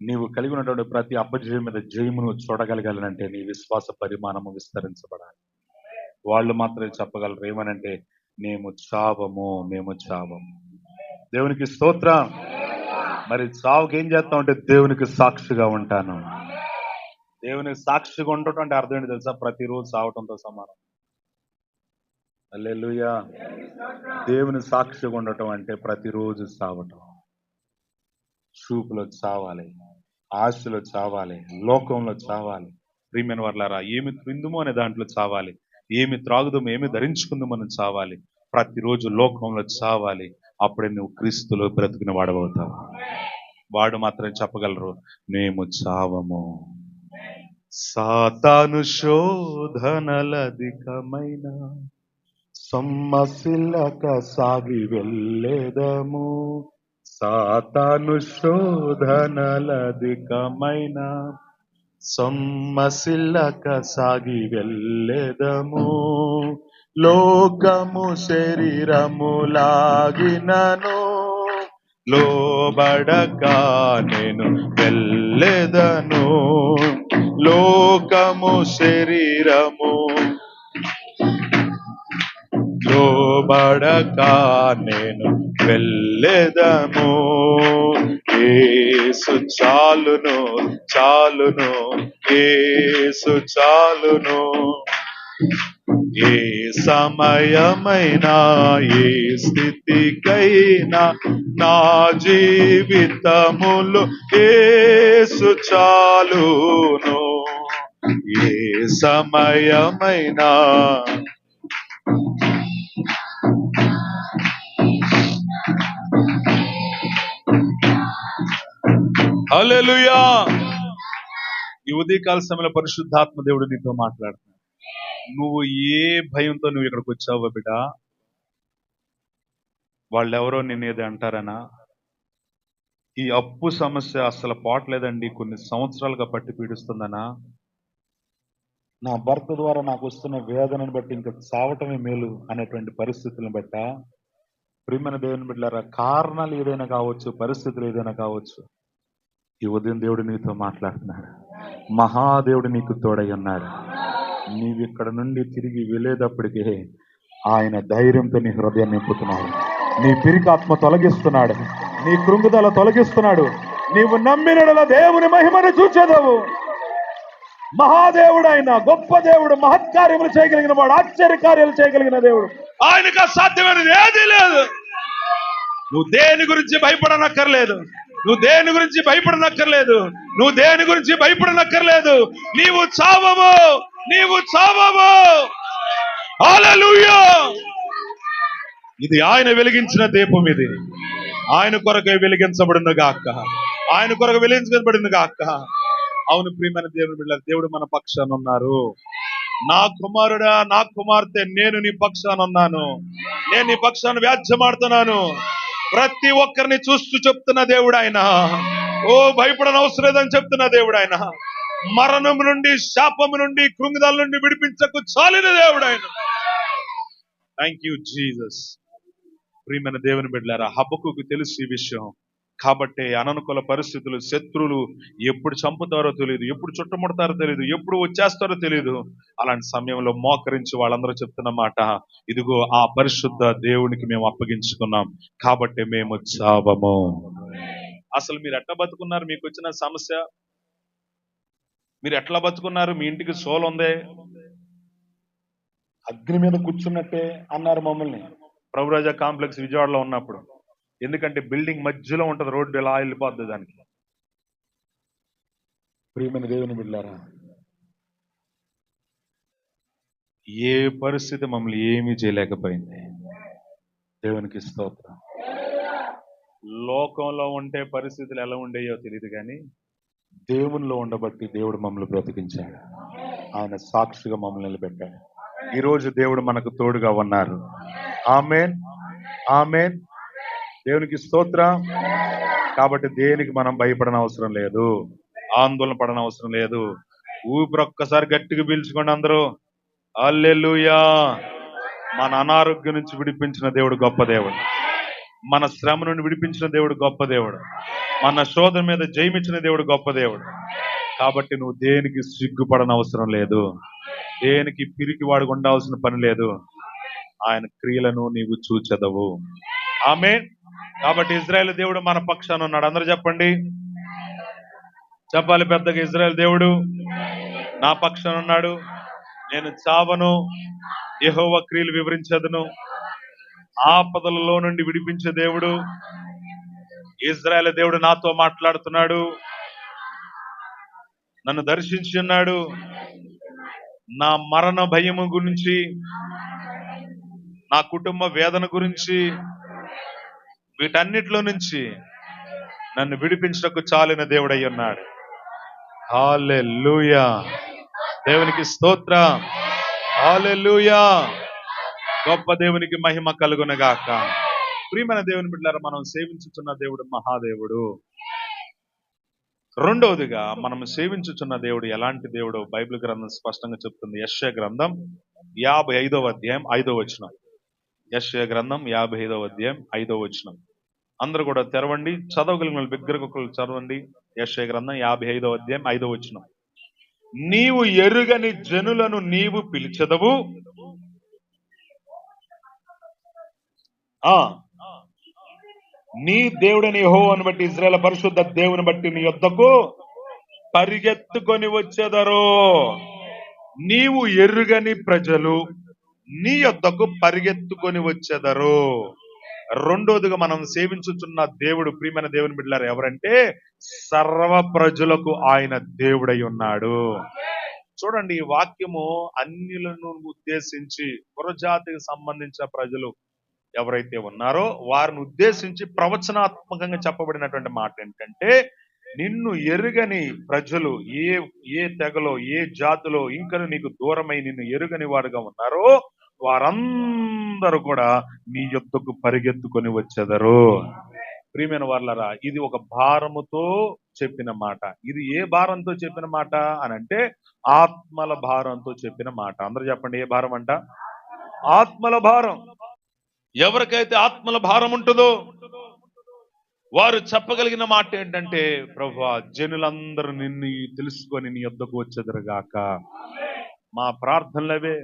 నీవు కలిగి ఉన్నటువంటి ప్రతి అపజయం మీద జయమును చూడగలగాలంటే నీ విశ్వాస పరిమాణము విస్తరించబడాలి. వాళ్ళు మాత్రమే చెప్పగలరు ఏమనంటే, మేము చావము, మేము చావము. దేవునికి స్తోత్రం. మరి చావుకి ఏం చేస్తాం అంటే, దేవునికి సాక్షిగా ఉంటాను. దేవునికి సాక్షిగా ఉండటం అంటే అర్థం ఏంటి తెలుసా? ప్రతిరోజు సావటంతో సమానం. హల్లెలూయా. దేవుని సాక్షిగా ఉండటం అంటే ప్రతిరోజు సావటం. చూపులో చావాలి, ఆశలో చావాలి, లోకంలో చావాలి. ప్రియమైన వర్లారా, ఏమి తిందుమో అనే దాంట్లో చావాలి, ఏమి త్రాగుదామో, ఏమి ధరించుకుందామో అని చావాలి. ప్రతిరోజు లోకంలో చావాలి. అప్పుడే నువ్వు క్రీస్తులో బ్రతికిన వాడవుతావు. వాడు మాత్రం చెప్పగలరు, మేము చావము. సాతాను శోధనలధికమైన సొమ్మసిల్లక సాగి వెళ్ళేదము. సాతాను శోధనలధికమైన సొమ్మసిల్లక సాగి వెళ్ళేదము. లోకము శరీరము లాగినను లోబడక నేను వెళ్ళేదను. లోకము శరీరము లోబడక నేను వెళ్ళేదము. యేసు చాలును, చాలును, యేసు చాలును. ఏ సమయమైనా, ఏ స్థితికైనా నా జీవితములో యేసు చాలును. ఏ సమయమైనా హల్లెలూయా. ఈ ఉదయకాల సమయంలో పరిశుద్ధాత్మ దేవుడు నీతో మాట్లాడుతున్నాడు. నువ్వు ఏ భయంతో నువ్వు ఇక్కడికి వచ్చావో బిడ్డ, వాళ్ళెవరో నిన్నేది అంటారనా? ఈ అప్పు సమస్య అసలు పోవట్లేదండి, కొన్ని సంవత్సరాలుగా పట్టి పీడిస్తుందనా? నా భర్త ద్వారా నాకు వస్తున్న వేదనను బట్టి ఇంకా చావటమే మేలు అనేటువంటి పరిస్థితులను బట్ట, ప్రియమైన దేవుని బిడ్డలారా, కారణాలు ఏదైనా కావచ్చు, పరిస్థితులు ఏదైనా కావచ్చు, ఈ ఉదయం దేవుడు నీతో మాట్లాడుతున్నాడు. మహాదేవుడు నీకు తోడై ఉన్నాడు. నీవు ఇక్కడ నుండి తిరిగి వెళ్ళేటప్పటికే ఆయన ధైర్యంతో నీ హృదయాన్ని నింపుతున్నాడు. నీ పిరికాత్మ తొలగిస్తున్నాడు, నీ కృంగుదల తొలగిస్తున్నాడు. నీవు నమ్మినడల దేవుని మహిమను చూచెదవు. మహాదేవుడు ఆయన, గొప్ప దేవుడు, మహత్కార్యములు చేయగలిగిన వాడు, ఆశ్చర్య కార్యాలు చేయగలిగిన దేవుడు. ఆయనకు అసాధ్యమైనది ఏదీ లేదు. నువ్వు దేని గురించి భయపడనక్కర్లేదు. నువ్వు దేని గురించి భయపడనక్కర్లేదు. నువ్వు దేని గురించి భయపడనక్కర్లేదు. నీవు చావవు, నీవు చావవు. హల్లెలూయా. ఇది ఆయన వెలిగించిన దీపం. ఇది ఆయన కొరకు వెలిగించబడిన గాక, ఆయన కొరకు వెలిగించబడిన గాక. అవును ప్రియమైన దేవుని బిడ్డలారా, దేవుడు మన పక్షాన ఉన్నారు. నా కుమారుడా, నా కుమార్తె, నేను నీ పక్షాన ఉన్నాను. నేను నీ పక్షాన వ్యాజ్యమాడుతున్నాను. ప్రతి ఒక్కరిని చూస్తూ చెప్తున్న దేవుడు ఆయన. ఓ భయపడని అవసరం లేదని చెప్తున్న దేవుడు ఆయన. మరణం నుండి, శాపము నుండి, కృంగిదల నుండి విడిపించకు చాలిన దేవుడు ఆయన. Thank you Jesus. ప్రియమైన దేవుని బిడ్డలారా, హబక్కుకు తెలుసు ఈ విషయం. కాబట్టి అననుకూల పరిస్థితులు, శత్రువులు ఎప్పుడు చంపుతారో తెలియదు, ఎప్పుడు చుట్టుముడతారో తెలియదు, ఎప్పుడు వచ్చేస్తారో తెలియదు. అలాంటి సమయంలో మోకరించి వాళ్ళందరూ చెప్తున్న మాట, ఇదిగో ఆ పరిశుద్ధ దేవునికి మేము అప్పగించుకున్నాం, కాబట్టి మేము చావము. అసలు మీరు ఎట్లా బతుకున్నారు? మీకు వచ్చిన సమస్య మీరు ఎట్లా బతుకున్నారు? మీ ఇంటికి సోల్ ఉందే, అగ్ని మీద కూర్చున్నట్టే అన్నారు మమ్మల్ని ప్రభురాజా కాంప్లెక్స్ విజయవాడలో ఉన్నప్పుడు. ఎందుకంటే బిల్డింగ్ మధ్యలో ఉంటది, రోడ్డు ఎలా వెళ్ళిపోద్ది దానికి. ప్రియమైన దేవుని బిడ్డలారా, ఏ పరిస్థితి మమ్మల్ని ఏమీ చేయలేకపోయింది. దేవునికి స్తోత్రం. లోకంలో ఉంటే పరిస్థితులు ఎలా ఉండేయో తెలియదు, కానీ దేవునిలో ఉండబట్టి దేవుడు మమ్మల్ని బ్రతికించాడు. ఆయన సాక్షిగా మమ్మల్ని నిలబెట్టాడు. ఈరోజు దేవుడు మనకు తోడుగా ఉన్నారు. ఆమేన్, ఆమేన్. దేవునికి స్తోత్రం. కాబట్టి దేనికి మనం భయపడన అవసరం లేదు, ఆందోళన పడన అవసరం లేదు. ఊపిరి ఒక్కసారి గట్టిగా పీల్చుకోండి అందరూ. హల్లెలూయా. మన అనారోగ్యం నుంచి విడిపించిన దేవుడు గొప్ప దేవుడు. మన శ్రమ నుండి విడిపించిన దేవుడు గొప్ప దేవుడు. మన శోధన మీద జయమిచ్చిన దేవుడు గొప్ప దేవుడు. కాబట్టి నువ్వు దేనికి సిగ్గుపడన అవసరం లేదు, దేనికి పిరికి వాడికి ఉండాల్సిన పని లేదు. ఆయన క్రియలను నీవు చూచెదవు. ఆమేన్. కాబట్టి ఇజ్రాయేల్ దేవుడు మన పక్షాన ఉన్నాడు. అందరూ చెప్పండి, చెప్పాలి పెద్దగా. ఇజ్రాయేల్ దేవుడు నా పక్షాన ఉన్నాడు. నేను చావను, యెహోవా క్రియలు వివరించదును. ఆపదలలో నుండి విడిపించే దేవుడు, ఇజ్రాయేల్ దేవుడు నాతో మాట్లాడుతున్నాడు, నన్ను దర్శించి ఉన్నాడు. నా మరణ భయము గురించి, నా కుటుంబ వేదన గురించి, వీటన్నిటిలో నుంచి నన్ను విడిపించటకు చాలిన దేవుడై ఉన్నాడు. హల్లెలూయా, దేవునికి స్తోత్రం. హల్లెలూయా, గొప్ప దేవునికి మహిమ కలుగునగాక. ప్రియమైన దేవుని బిడ్డలారా, మనం సేవించుచున్న దేవుడు మహాదేవుడు. రెండవదిగా మనం సేవించుచున్న దేవుడు ఎలాంటి దేవుడు బైబిల్ గ్రంథం స్పష్టంగా చెప్తుంది. యెషయా గ్రంథం 55వ అధ్యాయం 5వ వచనం. యెషయా గ్రంథం 55వ అధ్యాయం 5వ వచనం. అందరూ కూడా తెరవండి, చదవగలిగిన వాళ్ళు బిగ్గరగా చదవండి. యెషయా గ్రంథం 55వ అధ్యాయం 5వ వచనం. నీవు ఎరుగని జనులను నీవు పిలిచెదవు, నీ దేవుడని యెహోవాను బట్టి, ఇశ్రాయేలు పరిశుద్ధ దేవుని బట్టి నీ యొద్దకు పరిగెత్తుకొని వచ్చెదరు. నీవు ఎరుగని ప్రజలు నీ యొద్దకు పరిగెత్తుకొని వచ్చెదరు. రెండోదిగా మనం సేవించుచున్న దేవుడు, ప్రియమైన దేవుని బిడ్డలారా, ఎవరంటే సర్వ ప్రజలకు ఆయన దేవుడై ఉన్నాడు. చూడండి, ఈ వాక్యము అన్యులను ఉద్దేశించి, పురజాతికి సంబంధించిన ప్రజలు ఎవరైతే ఉన్నారో వారిని ఉద్దేశించి ప్రవచనాత్మకంగా చెప్పబడినటువంటి మాట ఏంటంటే, నిన్ను ఎరుగని ప్రజలు ఏ తెగలో, ఏ జాతిలో ఇంకా నీకు దూరమై నిన్ను ఎరుగని వాడుగా ఉన్నారో వారందరూ కూడా నీ యొద్దకు పరిగెత్తుకొని వచ్చెదరు. ప్రియమైన వాళ్ళరా, ఇది ఒక భారముతో చెప్పిన మాట. ఇది ఏ భారంతో చెప్పిన మాట అని అంటే, ఆత్మల భారంతో చెప్పిన మాట. అందరూ చెప్పండి, ఏ భారం అంట? ఆత్మల భారం. ఎవరికైతే ఆత్మల భారం ఉంటుందో వారు చెప్పగలిగిన మాట ఏంటంటే, ప్రభువా, జనులందరూ నిన్ను తెలుసుకొని నీ యొద్దకు వచ్చెదరుగాక. మా ప్రార్థనలవే.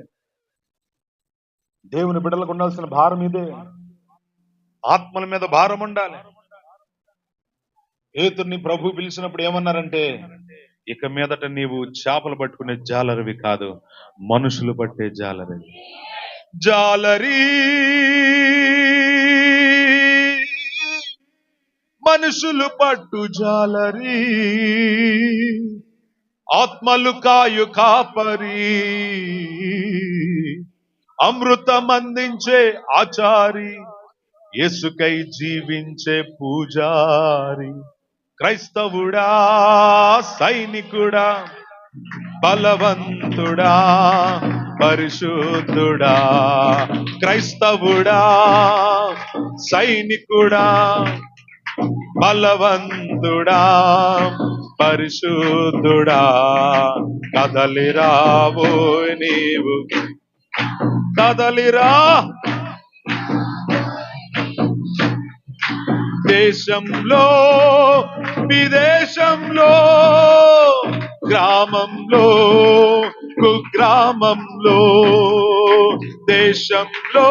దేవుని బిడ్డలకు ఉండాల్సిన భారం ఇదే. ఆత్మల మీద భారం ఉండాలి. పేతురుని ప్రభు పిలిచినప్పుడు ఏమన్నారంటే, ఇక మీదట నీవు చేపలు పట్టుకునే జాలరివి కాదు, మనుషులు పట్టే జాలరివి. జాలరీ, మనుషులు పట్టు జాలరీ, ఆత్మలు కాయు కాపరి, అమృతమందించే ఆచారి, యేసుకై జీవించే పూజారి, క్రైస్తవుడా, సైనికుడా, బలవంతుడా, పరిశుద్ధుడా, క్రైస్తవుడా, సైనికుడా, బలవంతుడా, పరిశుద్ధుడా, కదలిరావో నీవు, కదలిరా. దేశంలో విదేశంలో, గ్రామంలో కుగ్రామంలో, దేశంలో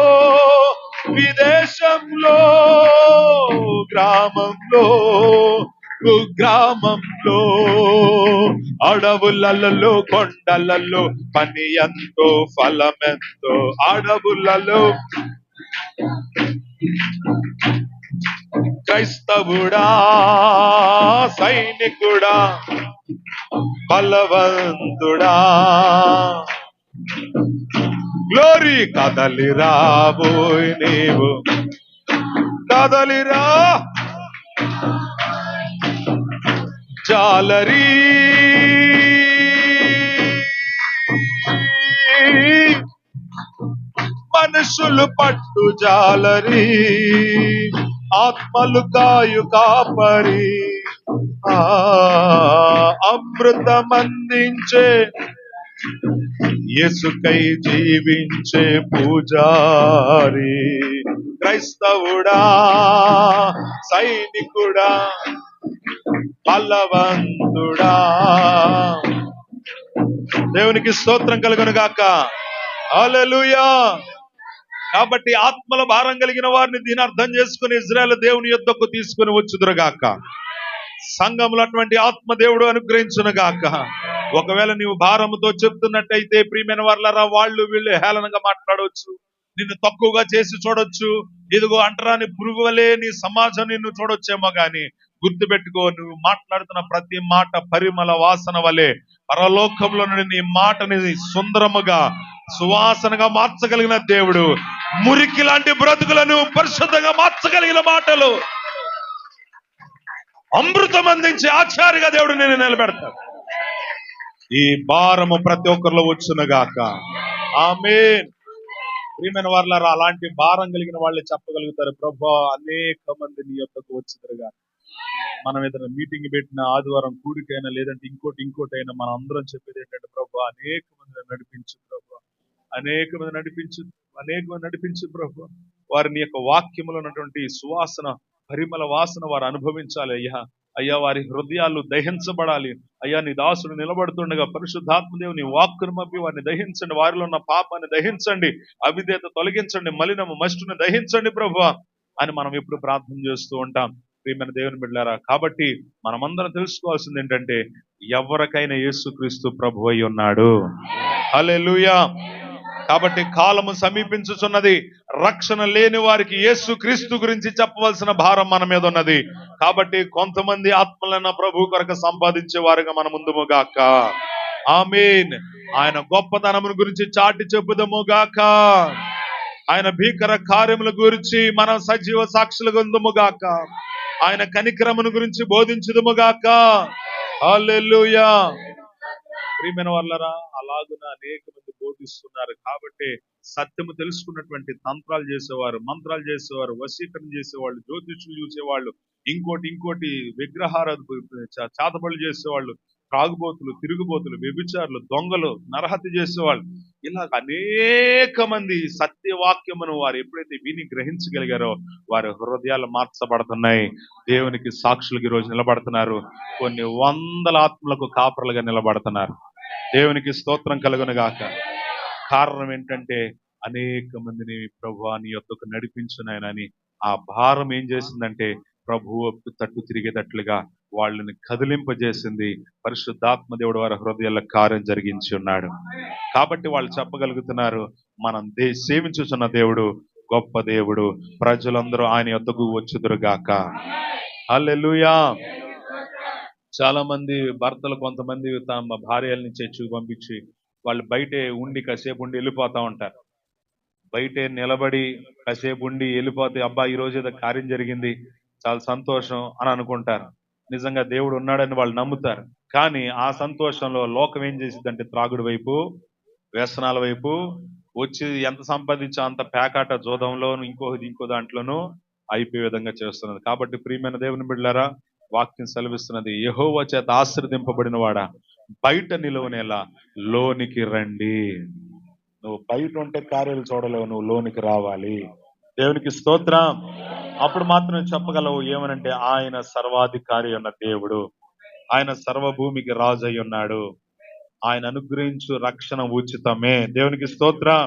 విదేశంలో, గ్రామంలో కుగ్రామంలో, అడవులలో కొండలలో, పని ఎంతో ఫలమెంతో, అడవులలో. క్రైస్తవుడా, సైనికుడా, బలవంతుడా, గ్లోరీ, కదలిరాబోయ్ నీవు, కదలిరా. జాలరీ, మనుషులు పట్టు జాలరీ, ఆత్మలు కాయు కాపరి, అమృతమందించే యేసుకై జీవించే పూజారి, క్రైస్తవుడా, సైనికుడా, బలవంతుడా. దేవునికి స్తోత్రం కలుగును గాక. హల్లెలూయా. కాబట్టి ఆత్మల భారం కలిగిన వారిని దీని అర్థం చేసుకుని ఇజ్రాయేలు దేవుని యొద్దకు తీసుకుని వచ్చుదురుగాక. సంఘంలో అటువంటి ఆత్మ దేవుడు అనుగ్రహించునుగాక. ఒకవేళ నీవు భారముతో చెప్తున్నట్టయితే, ప్రియమైన వారలారా, వాళ్ళు వీళ్ళు హేళనగా మాట్లాడవచ్చు, నిన్ను తక్కువగా చేసి చూడొచ్చు, ఇదిగో అంటరాని పురుగు వలె నీ సమాజం నిన్ను చూడొచ్చేమో గాని గుర్తుపెట్టుకో, నువ్వు మాట్లాడుతున్న ప్రతి మాట పరిమళ వాసన వలె పరలోకంలో నుండి నీ మాటని సుందరముగా సువాసనగా మార్చగలిగిన దేవుడు. మురికి లాంటి బ్రతుకులను పరిశుద్ధంగా మార్చగలిగిన మాటలు అమృతం అందించే ఆచార్యగా దేవుడు నేను నిలబెడతాడు. ఈ భారము ప్రతి ఒక్కరిలో వచ్చునుగాక. ఆమేన్. ప్రియమైన వారలారా, అలాంటి భారం కలిగిన వాళ్ళే చెప్పగలుగుతారు, ప్రభువా అనేక మంది నీ యొద్దకు వచ్చిదరుగా. మనం ఏదైనా మీటింగ్ పెట్టిన ఆదివారం కూడికైనా లేదంటే ఇంకోటి అయినా మనం అందరం చెప్పేది ఏంటంటే, ప్రభువా అనేక మంది నడిపించు ప్రభువా, అనేక మంది నడిపించు ప్రభువా. వారిని యొక్క వాక్యములో ఉన్నటువంటి సువాసన పరిమళ వాసన వారు అనుభవించాలి అయ్యా. వారి హృదయాలు దహించబడాలి అయ్యా. నీ దాసుడు నిలబడుతుండగా పరిశుద్ధాత్మదేవు నీ వాక్కును మప్పి వారిని దహించండి, వారిలో ఉన్న పాపాన్ని దహించండి, అవిధేయత తొలగించండి, మలినము మస్టును దహించండి ప్రభువా అని మనం ఎప్పుడు ప్రార్థన చేస్తూ ఉంటాం. ప్రియమైన దేవుని బిడ్డలారా, కాబట్టి మనమందరం తెలుసుకోవాల్సింది ఏంటంటే, ఎవరికైనా యేసుక్రీస్తు ప్రభు అయి ఉన్నాడు. హల్లెలూయా. కాబట్టి కాలము సమీపించుచున్నది. రక్షణ లేని వారికి యేసుక్రీస్తు గురించి చెప్పవలసిన భారం మన మీద ఉన్నది. కాబట్టి కొంతమంది ఆత్మలైన ప్రభు కొరకు సంపాదించే వారుగా మన ముందుముగాక. ఆమేన్. ఆయన గొప్పతనమును గురించి చాటి చెప్పుదముగాక. ఆయన భీకర కార్యముల గురించి మనం సజీవ సాక్షులుగా ఉందుముగాక. ఆయన కనికరమును గురించి బోధించుదుముగాక. హల్లెలూయా. ప్రియమైన వాళ్ళరా, అలాగున అనేక మంది బోధిస్తున్నారు. కాబట్టి సత్యము తెలుసుకున్నటువంటి తంత్రాలు చేసేవారు, మంత్రాలు చేసేవారు, వశీకరణ చేసేవాళ్ళు, జ్యోతిష్యులు చూసేవాళ్ళు, ఇంకోటి విగ్రహారాధన చాతబడులు చేసేవాళ్ళు, త్రాగుబోతులు, తిరుగుబోతులు, వ్యభిచారులు, దొంగలు, నరహత్య చేసేవాళ్ళు, ఇలా అనేక మంది సత్యవాక్యమును వారు ఎప్పుడైతే విని గ్రహించగలిగారో వారి హృదయాలు మార్చబడుతున్నాయి. దేవునికి సాక్షులకు ఈ రోజు నిలబడుతున్నారు. కొన్ని వందల ఆత్మలకు కాపరులుగా నిలబడుతున్నారు. దేవునికి స్తోత్రం కలుగును గాక. కారణం ఏంటంటే, అనేక మందిని ప్రభువా నీ యొద్దకు నడిపించునాయనని ఆ భారం ఏం చేసిందంటే, ప్రభువు తట్టు తిరిగేటట్లుగా వాళ్ళని కదిలింపజేసింది. పరిశుద్ధాత్మ దేవుడు వారి హృదయాల్లో కార్యం జరిగించి ఉన్నాడు. కాబట్టి వాళ్ళు చెప్పగలుగుతున్నారు, మనం సేవించుచున్న దేవుడు గొప్ప దేవుడు, ప్రజలందరూ ఆయన యొద్దకు వచ్చుదురుగాక. హల్లెలూయా. చాలా మంది భర్తలు కొంతమంది తమ భార్యల్ని చర్చికి పంపించి వాళ్ళు బయటే ఉండి కాసేపు ఉండి వెళ్ళిపోతా ఉంటారు. బయటే నిలబడి కాసేపు ఉండి వెళ్ళిపోతే, అబ్బా ఈ రోజు ఏదో కార్యం జరిగింది, చాలా సంతోషం అని అనుకుంటారు. నిజంగా దేవుడు ఉన్నాడని వాళ్ళు నమ్ముతారు. కానీ ఆ సంతోషంలో లోకం ఏం చేసిద్దంటే, త్రాగుడు వైపు, వ్యసనాల వైపు వచ్చి ఎంత సంపాదించా అంత పేకాట జోదంలో ఇంకో దాంట్లోనూ అయిపోయే విధంగా చేస్తున్నది. కాబట్టి ప్రియమైన దేవుని బిడ్డలారా, వాక్యం సెలవిస్తున్నది, యెహోవా చేత ఆశీర్వదింపబడిన వాడా బయట నిలువనేలా లోనికి రండి. నువ్వు బయట ఉంటే కార్యాలు చూడలేవు, నువ్వు లోనికి రావాలి. దేవునికి స్తోత్రం. అప్పుడు మాత్రమే చెప్పగలవు ఏమనంటే, ఆయన సర్వాధికారి ఉన్న దేవుడు, ఆయన సర్వభూమికి రాజు అయి ఉన్నాడు, ఆయన అనుగ్రహించు రక్షణ ఉచితమే. దేవునికి స్తోత్రం.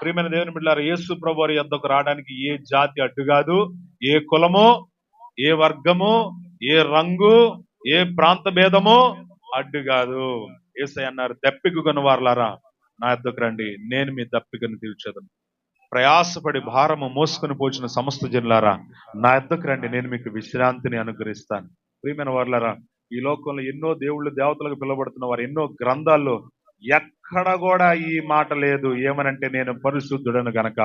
ప్రియమైన దేవుని బిడ్డలారా, యేసు ప్రభు వారి యొద్దకు రావడానికి ఏ జాతి అడ్డు కాదు, ఏ కులము, ఏ వర్గము, ఏ రంగు, ఏ ప్రాంత భేదము అడ్డు కాదు. యేసయ్య అన్నారు, దప్పిక కొనువారులారా నా యొద్దకు రండి, నేను మీ దప్పికను తీర్చేదను. ప్రయాసపడి భారము మోసుకొని పోచిన సమస్త జనులారా నా యొద్దకు రండి, నేను మీకు విశ్రాంతిని అనుగ్రహిస్తాను. ప్రియమైన వారులారా, ఈ లోకంలో ఎన్నో దేవుళ్ళు దేవతలకు పిలువబడుతున్న వారు ఎన్నో గ్రంథాల్లో ఎక్కడ కూడా ఈ మాట లేదు. ఏమనంటే, నేను పరిశుద్ధుడను గనక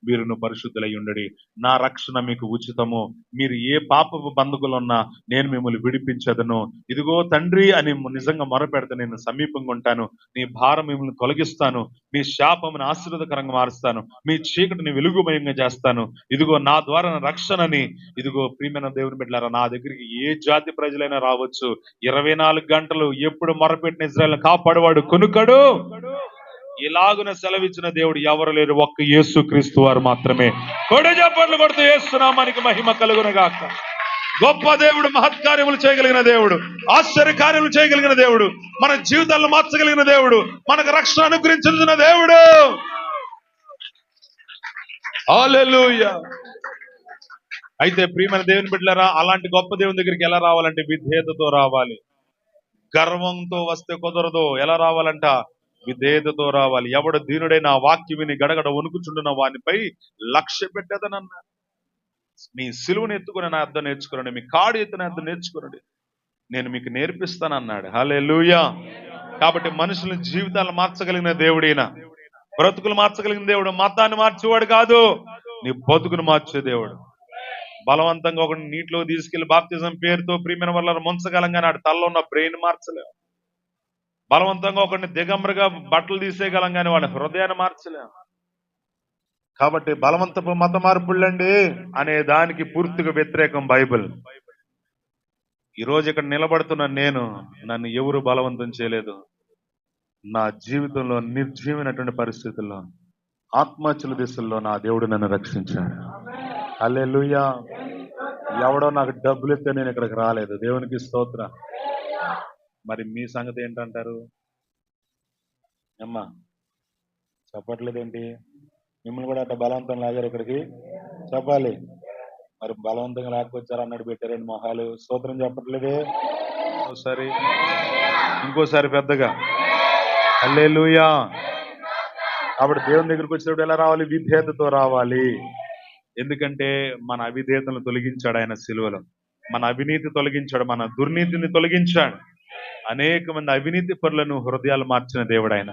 మీరును పరిశుద్ధులై ఉండడి, నా రక్షణ మీకు ఉచితము, మీరు ఏ పాపపు బంధకులున్నా నేను మిమ్మల్ని విడిపించదను, ఇదిగో తండ్రి అని నిజంగా మొరపెడితే నేను సమీపంగా ఉంటాను, నీ భారం మిమ్మల్ని తొలగిస్తాను, మీ శాపమును ఆశీర్వాదకరంగా మారుస్తాను, మీ చీకటిని వెలుగుమయంగా చేస్తాను, ఇదిగో నా ద్వారా రక్షణని. ఇదిగో ప్రియమైన దేవుని బిడ్డలారా, నా దగ్గరికి ఏ జాతి ప్రజలైనా రావచ్చు, 24 గంటలు ఎప్పుడు మొరపెట్టిన ఇజ్రాయెల్ని కాపాడువాడు కొనుకడు. ఇలాగున సెలవిచ్చిన దేవుడు ఎవరు లేరు, ఒక్క యేసు క్రీస్తు వారు మాత్రమే. కొడు చప్పట్లు కొడుతూ యేసు నామానికి మహిమ కలుగునుగాక. గొప్ప దేవుడు, మహత్కార్యములు చేయగలిగిన దేవుడు, ఆశ్చర్య కార్యములు చేయగలిగిన దేవుడు, మన జీవితాలను మార్చగలిగిన దేవుడు, మనకు రక్షణ అనుగ్రహించిన దేవుడు. హల్లెలూయా. అయితే ప్రియమైన దేవుని బిడ్డలారా, అలాంటి గొప్ప దేవుని దగ్గరికి ఎలా రావాలంటే, విధేయతతో రావాలి. గర్వంతో వస్తే కుదరదు. ఎలా రావాలంట? విధేయతతో రావాలి. ఎవడు దీనుడై నా వాక్యం విని గడగడ వణుకుచుండున్న వానిపై లక్ష్య పెట్టేదనన్నా. మీ సిలువను ఎత్తుకుని నా అర్థం నేర్చుకోనండి, మీ కాడు ఎత్తున అర్థం నేర్చుకోనండి, నేను మీకు నేర్పిస్తానన్నాడు. హల్లెలూయా. కాబట్టి మనుషుల జీవితాలను మార్చగలిగిన దేవుడైనా, బ్రతుకులు మార్చగలిగిన దేవుడు, మతాన్ని మార్చేవాడు కాదు, నీ బతుకును మార్చే దేవుడు. బలవంతంగా ఒకటి నీటిలో తీసుకెళ్లి బాప్తిజం పేరుతో ప్రియమైన వల్ల ముంచగలం కానీ ఆడి తలలో ఉన్న బ్రెయిన్ మార్చలేం. బలవంతంగా ఒకరిని దిగంబరిగా బట్టలు తీసేయగలం కానీ వాడి హృదయాన్ని మార్చలేం. కాబట్టి బలవంతపు మత మార్పుళ్ళండి అనే దానికి పూర్తిగా వ్యతిరేకం బైబిల్. ఈ రోజు ఇక్కడ నిలబడుతున్న నేను, నన్ను ఎవరు బలవంతం చేయలేదు. నా జీవితంలో నిర్జీవమైనటువంటి పరిస్థితుల్లో, ఆత్మహత్యల దిశల్లో నా దేవుడు నన్ను రక్షించాడు. హల్లెలూయా. ఎవడో నాకు డబ్బులు ఇస్తే నేను ఇక్కడికి రాలేదు. దేవునికి స్తోత్రం. మరి మీ సంగతి ఏంటంటారు? అమ్మా చెప్పట్లేదేంటి? మిమ్మల్ని కూడా అట్లా బలవంతం లాగారు ఇక్కడికి? చెప్పాలి. మరి బలవంతంగా లాక్కొచ్చారు అన్నట్టు పెట్టారండి మొహాలు. స్తోత్రం చెప్పట్లేదే? ఒకసారి, ఇంకోసారి పెద్దగా హల్లెలూయా. కాబట్టి దేవుని దగ్గరికి వచ్చేటప్పుడు ఎలా రావాలి? విధేయతతో రావాలి. ఎందుకంటే మన అవిధేయతను తొలగించాడు ఆయన సిలువలో. మన అవినీతి తొలగించాడు, మన దుర్నీతిని తొలగించాడు. అనేక మంది అవినీతి పరులను హృదయాలు మార్చిన దేవుడు ఆయన.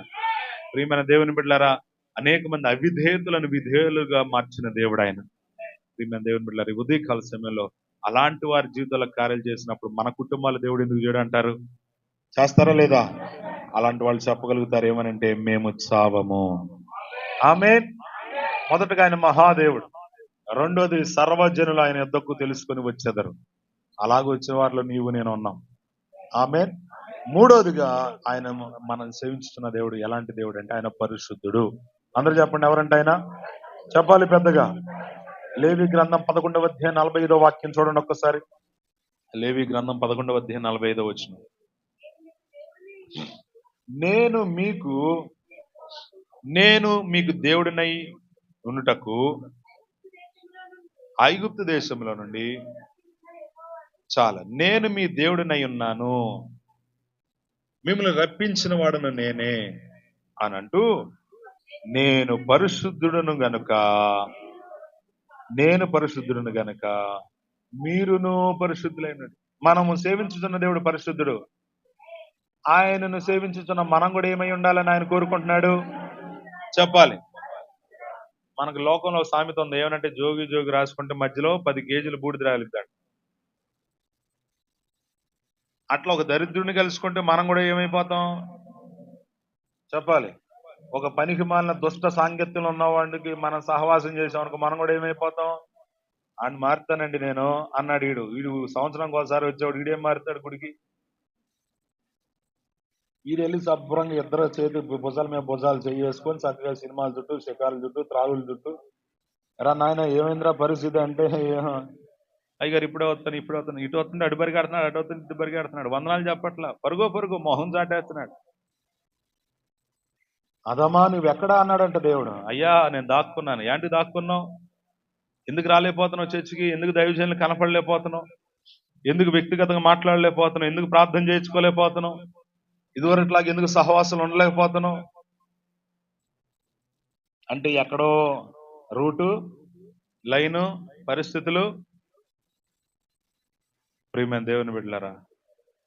ప్రియమైన దేవుని బిడ్డలారా, అనేక మంది అవిధేయతలను విధేయులుగా మార్చిన దేవుడు ఆయన. ప్రియమైన దేవుని బిడ్డలారా, ఈ ఉదయకాల సమయంలో అలాంటి వారి జీవితాల కార్యాలు చేసినప్పుడు మన కుటుంబాల దేవుడు ఎందుకు చేయడు అంటారు? చేస్తారా లేదా? అలాంటి వాళ్ళు చెప్పగలుగుతారు ఏమనంటే, మేము చావము. ఆమేన్. మొదటగా ఆయన మహాదేవుడు, రెండోది సర్వజనులు ఆయన యొద్దకు తెలుసుకొని వచ్చేదరు. అలాగ వచ్చిన వారిలో నీవు నేను ఉన్నాం. ఆమేన్. మూడోదిగా ఆయన మనం సేవించుతున్న దేవుడు ఎలాంటి దేవుడు అంటే ఆయన పరిశుద్ధుడు. అందరూ చెప్పండి, ఎవరంటే ఆయన? చెప్పాలి పెద్దగా. లేవి గ్రంథం 11వ అధ్యాయం 45వ వాక్యం చూడండి ఒక్కసారి. లేవి గ్రంథం 11వ అధ్యాయం 45వ వచనం. నేను మీకు దేవుడినై ఉండుటకు ఐగుప్తు దేశంలో నుండి నేను మీ దేవుడినై ఉన్నాను, మిమ్మల్ని రప్పించిన వాడును నేనే అని అంటూ, నేను పరిశుద్ధుడును గనుక మీరును పరిశుద్ధులైనట్టు. మనము సేవించుతున్న దేవుడు పరిశుద్ధుడు. ఆయనను సేవించుతున్న మనం కూడా ఏమై ఉండాలని ఆయన కోరుకుంటున్నాడు? చెప్పాలి. మనకు లోకంలో సామెత ఉంది, ఏమనంటే జోగి రాసుకుంటే మధ్యలో 10 కేజీలు బూడిద రాలిద్దాడు. అట్లా ఒక దరిద్రుడిని కలుసుకుంటే మనం కూడా ఏమైపోతాం? చెప్పాలి. ఒక పనికి మాలిన దుష్ట సాంగత్యంలో ఉన్నవాడికి మనం సహవాసం చేసామనుకో, మనం కూడా ఏమైపోతాం? ఆయన మారుతానండి నేను అన్నాడు. వీడు సంవత్సరానికి ఒకసారి వచ్చేవాడు, వీడేం మారుతాడు గుడికి? వీడు వెళ్ళి శుభ్రంగా ఇద్దరు చేతి భుజాల మీద భుజాలు చేసుకొని చక్కగా సినిమాల చుట్టూ, షికారుల చుట్టూ, త్రాగుల చుట్టూ. రా నాయన ఏమైందిరా పరిస్థితి అంటే, అయ్యారు ఇప్పుడే వస్తాను ఇటు వస్తుంటే అటు పరిగెడుతున్నాడు, అటు వస్తుంటే ఇటు పరిగెడుతున్నాడు. వందనాలు చెప్పట్లా, పరుగు మొహం చాటేస్తున్నాడు. అదమ్మా నువ్వు ఎక్కడా అన్నాడంట దేవుడు. అయ్యా నేను దాక్కున్నాను. ఏంటి దాక్కున్నావు? ఎందుకు రాలేకపోతున్నావు చర్చికి? ఎందుకు దైవజనులు కనపడలేకపోతున్నావు? ఎందుకు వ్యక్తిగతంగా మాట్లాడలేకపోతున్నావు? ఎందుకు ప్రార్థన చేయించుకోలేకపోతున్నావు? ఇదివరట్లాగా ఎందుకు సహవాసం ఉండలేకపోతున్నావు? అంటే ఎక్కడో రూటు, లైను, పరిస్థితులు. ప్రియమైన దేవుని బిడ్డలారా,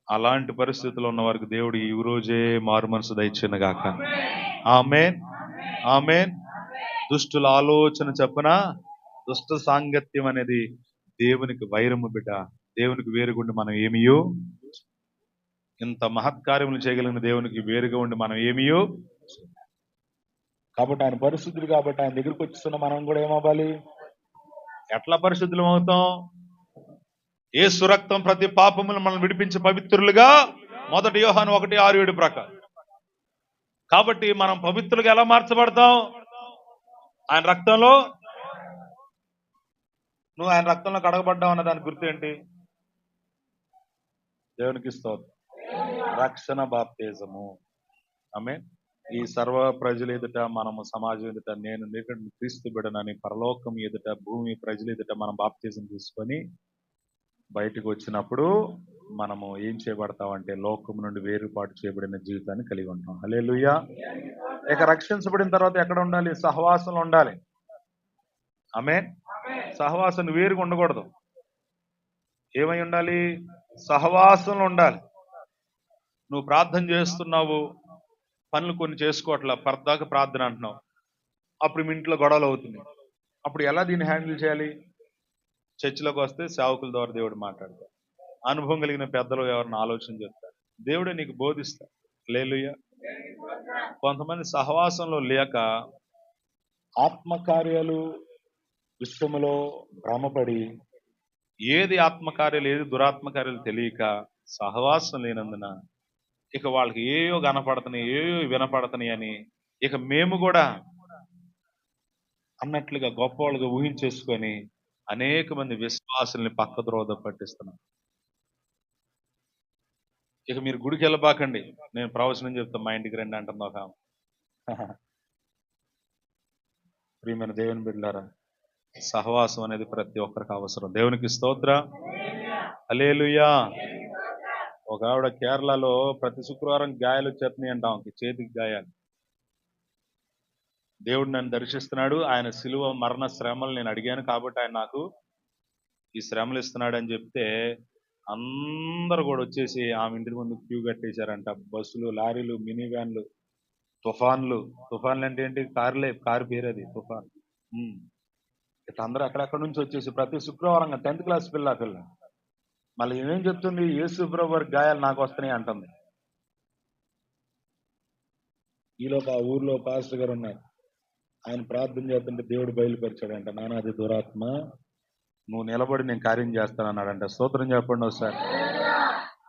అలాంటి పరిస్థితుల్లో ఉన్న వారికి దేవుడు ఈ రోజే మారు మనసు దయచేయను గాక. ఆమేన్, ఆమేన్. దుష్టుల ఆలోచన చెప్పున దుష్ట సాంగత్యం అనేది దేవునికి వైరము బిడ్డ. దేవునికి వేరుగుండి మనం ఏమియో, ఇంత మహత్కార్యములు చేయగలిగిన దేవునికి వేరుగా ఉండి మనం ఏమియో. కాబట్టి ఆయన పరిశుద్ధుడు. కాబట్టి ఆయన దగ్గరికి వచ్చిస్తున్న మనం కూడా ఏమవ్వాలి? ఎట్లా పరిశుద్ధులం అవుతాం? యేసు రక్తం ప్రతి పాపములను మనం విడిపించి పవిత్రులుగా, 1 యోహాను 1:6-7 ప్రకారం. కాబట్టి మనం పవిత్రులుగా ఎలా మార్చబడతాం? ఆయన రక్తంలో. నువ్వు ఆయన రక్తంలో కడగబడ్డావు అన్న దాని గుర్తు ఏంటి? దేవునికి స్తోత్రం. రక్షణ బాప్తిజము. ఆమేన్. ఈ సర్వ ప్రజల ఎదుట, మనము సమాజం ఎదుట, నేను క్రీస్తు బిడ్డనని పరలోకం ఎదుట, భూమి ప్రజల ఎదుట మనం బాప్తిజం తీసుకొని బయటకు వచ్చినప్పుడు మనము ఏం చేయబడతామంటే లోకం నుండి వేరుపాటు చేయబడిన జీవితాన్ని కలిగి ఉంటాం. హల్లెలూయా. ఇక రక్షించబడిన తర్వాత ఎక్కడ ఉండాలి? సహవాసంలో ఉండాలి. ఆమేన్. సహవాసం వేరుగా ఉండకూడదు. ఏమై ఉండాలి? సహవాసంలో ఉండాలి. నువ్వు ప్రార్థన చేస్తున్నావు, పనులు కొన్ని చేసుకోవట్లా, పర్దాక ప్రార్థన అంటున్నావు, అప్పుడు మీ ఇంట్లో గొడవలు అవుతుంది. అప్పుడు ఎలా దీన్ని హ్యాండిల్ చేయాలి? చర్చిలోకి వస్తే సేవకుల ద్వారా దేవుడు మాట్లాడతాడు. అనుభవం కలిగిన పెద్దలు ఎవరిని ఆలోచన చెప్తారు, దేవుడే నీకు బోధిస్తాడు. హల్లెలూయా. కొంతమంది సహవాసంలో లేక ఆత్మకార్యాలు విషయంలో భ్రమపడి ఏది ఆత్మకార్యాలు ఏది దురాత్మకార్యాలు తెలియక సహవాసం లేనందున ఇక వాళ్ళకి ఏయో కనపడుతున్నాయి, ఏయో వినపడుతున్నాయి అని ఇక మేము కూడా అన్నట్లుగా గొప్పవాళ్ళుగా ఊహించేసుకొని అనేక మంది విశ్వాసుల్ని పక్కద్రోవ పట్టిస్తున్నాం. ఇక మీరు గుడికి వెళ్ళబాకండి, నేను ప్రవచనం చెప్తాను, మా ఇంటికి రండి అంటున్నా ఒక ఆమె. ప్రియమైన దేవుని బిడ్డలారా, సహవాసం అనేది ప్రతి ఒక్కరికి అవసరం. దేవునికి స్తోత్ర. హల్లెలూయా. ఒక ఆవిడ కేరళలో ప్రతి శుక్రవారం గాయాలు వచ్చేస్తున్నాయి అంట, ఆమెకి చేతికి గాయాలు. దేవుడు నన్ను దర్శిస్తున్నాడు, ఆయన శిలువ మరణ శ్రమలు నేను అడిగాను కాబట్టి ఆయన నాకు ఈ శ్రమలు ఇస్తున్నాడు అని చెప్తే అందరు కూడా వచ్చేసి ఆమె ఇంటి ముందు క్యూ కట్టేశారంట. బస్సులు, లారీలు, మినీ వ్యాన్లు, తుఫాన్లు అంటే ఏంటి? కారు పేరు అది తుఫాన్. ఇట్లా అందరూ అక్కడక్కడ నుంచి వచ్చేసి ప్రతి శుక్రవారం 10th క్లాస్ పిల్ల మళ్ళీ ఏమేం చెప్తుంది? యేసు ప్రభు వారి గాయాలు నాకు వస్తున్నాయి అంటుంది. ఈలోపు ఆ ఊర్లో పాస్టర్ గారు ఉన్నారు, ఆయన ప్రార్థన చేస్తుంటే దేవుడు బయలుపరిచాడంట, నాన్న అది దురాత్మ, నువ్వు నిలబడి నేను కార్యం చేస్తానన్నాడంట. స్తోత్రం చెప్పండి ఒకసారి.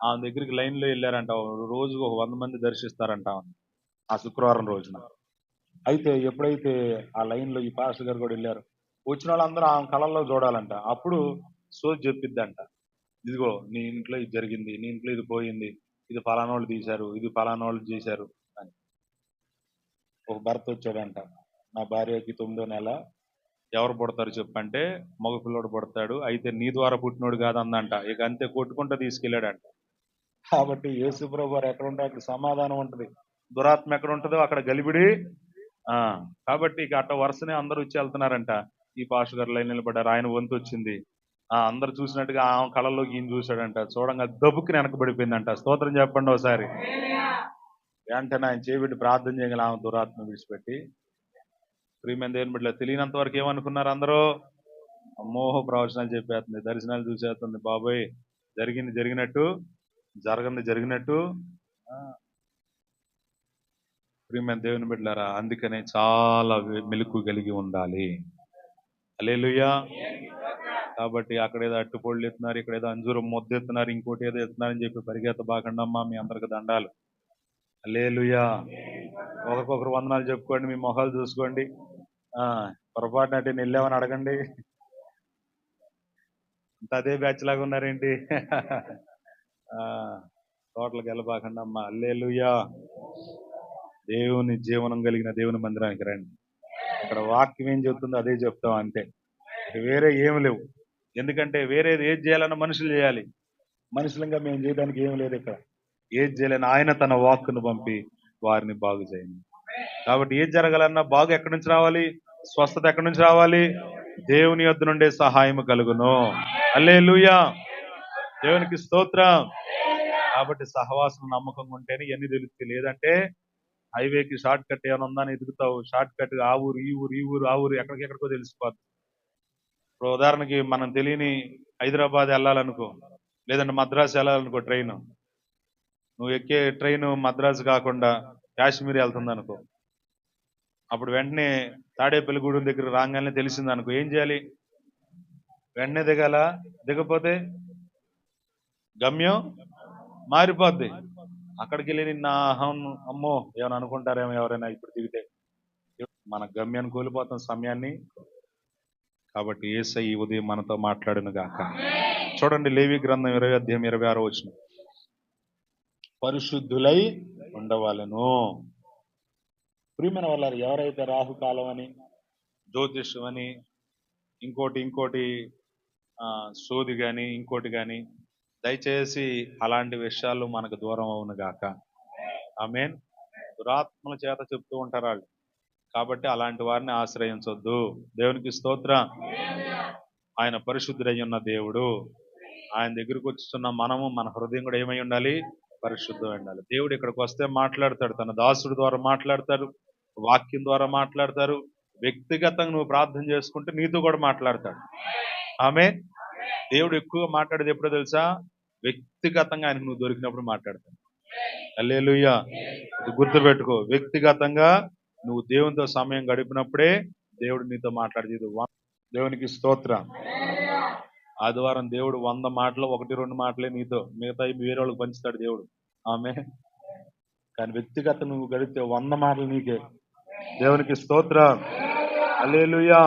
ఆమె దగ్గరికి లైన్లో వెళ్ళారంట, రోజుకు 100 మంది దర్శిస్తారంట ఆ శుక్రవారం రోజున. అయితే ఎప్పుడైతే ఆ లైన్లో ఈ పాస్టర్ గారు కూడా వెళ్ళారు, వచ్చిన వాళ్ళందరూ ఆమె కళల్లో చూడాలంట. అప్పుడు సోజ్ చెప్పిద్దంట, ఇదిగో నీ ఇంట్లో ఇది జరిగింది, నీ ఇంట్లో ఇది పోయింది, ఇది ఫలానా వాళ్ళు తీశారు, ఇది ఫలానా వాళ్ళు చేశారు అని. ఒక భర్త వచ్చాడంట, నా భార్యకి 9వ నెల, ఎవరు పుడతారు చెప్పంటే మగ పిల్లోడు పుడతాడు, అయితే నీ ద్వారా పుట్టినోడు కాదందంట. ఇక అంతే కొట్టుకుంటూ తీసుకెళ్ళాడంట. కాబట్టి యేసు ప్రభు వారు ఎక్కడ ఉంటే అక్కడ సమాధానం ఉంటది, దురాత్మ ఎక్కడ ఉంటుందో అక్కడ గలిబిడి. కాబట్టి ఇక అట్ట వరుసనే అందరూ వచ్చి వెళ్తున్నారంట. ఈ పాస్టర్ గారు లైన్ నిలబడ్డారు, ఆయన వంతు వచ్చింది. అందరు చూసినట్టుగా ఆ కళలోకి ఈయన చూశాడంట, చూడంగా దబ్బుకి వెనకబడిపోయిందంట. స్తోత్రం చెప్పండి ఒకసారి. వెంటనే ఆయన చేయబెట్టి ప్రార్థన చేయగల ఆమె దురాత్మ విడిచిపెట్టి. ప్రియమైన దేవుని బిడ్డలు, తెలియనంత వరకు ఏమనుకున్నారు అందరూ? అమ్మోహ ప్రవచనాలు చెప్పేస్తుంది, దర్శనాలు చూసేస్తుంది. బాబోయ్, జరిగింది జరిగినట్టు, జరగంది జరిగినట్టు. ప్రియమైన దేవుని బిడ్డలారా, అందుకనే చాలా మెలకు కలిగి ఉండాలి. హల్లెలూయా. కాబట్టి అక్కడేదో అట్టుపొళ్ళు ఎత్తున్నారు, ఇక్కడేదో అంజూరం ముద్ద ఎత్తున్నారు, ఇంకోటి ఏదో ఎత్తున్నారని చెప్పి పరిగెత్తబాకండి అమ్మా, మీ అందరికి దండాలు. హల్లెలూయా. ఒకరికొకరు వందనాలు చెప్పుకోండి, మీ మొహాలు చూసుకోండి. పొరపాటున అంటే వెళ్ళామని అడగండి. ఇంత అదే బ్యాచ్ లాగా ఉన్నారేంటి? తోటలకు వెళ్ళబాకండి అమ్మా. హల్లెలూయా. దేవుని జీవనం కలిగిన దేవుని మందిరానికి రండి. ఇక్కడ వాక్యం ఏం చెప్తుందో అదే చెప్తాం అంతే, వేరే ఏమి లేవు. ఎందుకంటే వేరేది ఏది చేయాలన్నా మనుషులు చేయాలి, మనుషులంగా మేము చేయడానికి ఏం లేదు. ఇక్కడ ఏది చేయాలని ఆయన తన వాక్కును పంపి వారిని బాగు చేయండి. కాబట్టి ఏది జరగాలన్నా బాగు ఎక్కడి నుంచి రావాలి? స్వస్థత ఎక్కడి నుంచి రావాలి? దేవుని యొద్ద నుండే సహాయం కలుగును. హల్లెలూయా. దేవునికి స్తోత్రం. కాబట్టి సహవాసం నమ్మకంగా ఉంటేనే ఎన్ని తెలుస్తాయి. లేదంటే హైవేకి షార్ట్ కట్ ఏమైనా ఉందని ఎదుగుతావు, షార్ట్ కట్ ఆ ఊరు ఈ ఊరు ఈ ఊరు ఆ ఊరు ఎక్కడికెక్కడికో తెలిసిపోతుంది. ఇప్పుడు ఉదాహరణకి మనం తెలియని హైదరాబాద్ వెళ్ళాలనుకో, లేదంటే మద్రాసు వెళ్ళాలనుకో, ట్రైన్, నువ్వు ఎక్కే ట్రైన్ మద్రాసు కాకుండా కాశ్మీర్ వెళ్తుంది అనుకో, అప్పుడు వెంటనే తాడేపల్లిగూడెం దగ్గర రాగానే తెలిసింది అనుకో, ఏం చేయాలి? వెంటనే దిగాల, దిగపోతే గమ్యం మారిపోద్ది. అక్కడికి వెళ్ళి నిన్న అమ్మో ఏమైనా అనుకుంటారేమో ఎవరైనా ఇప్పుడు దిగితే, మన గమ్యాన్ని కోల్పోతాం, సమయాన్ని. కాబట్టి యేసయ్య ఈ ఉదయం మనతో మాట్లాడును గాక. చూడండి, లేవి గ్రంథం 20:26 పరిశుద్ధులై ఉండవాలను. ప్రియమైన వాళ్ళారు, ఎవరైతే రాహుకాలం అని, జ్యోతిష్యం అని, ఇంకోటి సోది కానీ ఇంకోటి కానీ, దయచేసి అలాంటి విషయాలు మనకు దూరం అవును గాక. ఆమేన్. దురాత్మల చేత చెప్తూ ఉంటారు వాళ్ళు, కాబట్టి అలాంటి వారిని ఆశ్రయించొద్దు. దేవునికి స్తోత్రం. ఆయన పరిశుద్ధుడై ఉన్న దేవుడు. ఆయన దగ్గరికి వచ్చుతున్న మనము, మన హృదయం కూడా ఏమై ఉండాలి? పరిశుద్ధం ఉండాలి. దేవుడు ఇక్కడికి వస్తే మాట్లాడతాడు, తన దాసుడి ద్వారా మాట్లాడతాడు, వాక్యం ద్వారా మాట్లాడతారు. వ్యక్తిగతంగా నువ్వు ప్రార్థన చేసుకుంటే నీతో కూడా మాట్లాడతాడు. ఆమె దేవుడు ఎక్కువగా మాట్లాడేది ఎప్పుడో తెలుసా? వ్యక్తిగతంగా ఆయనకు నువ్వు దొరికినప్పుడు మాట్లాడతాడు. హల్లెలూయా. ఇది గుర్తుపెట్టుకో, వ్యక్తిగతంగా నువ్వు దేవునితో సమయం గడిపినప్పుడే దేవుడు నీతో మాట్లాడేది. దేవునికి స్తోత్రం. ఆదివారం దేవుడు 100 మాటలు 1-2 మాటలే నీతో, మిగతా వేరే వాళ్ళకి పంచుతాడు దేవుడు. ఆమె కానీ వ్యక్తిగత నువ్వు గడిపితే 100 మాటలు నీకే. దేవునికి స్తోత్రం. హల్లెలూయా.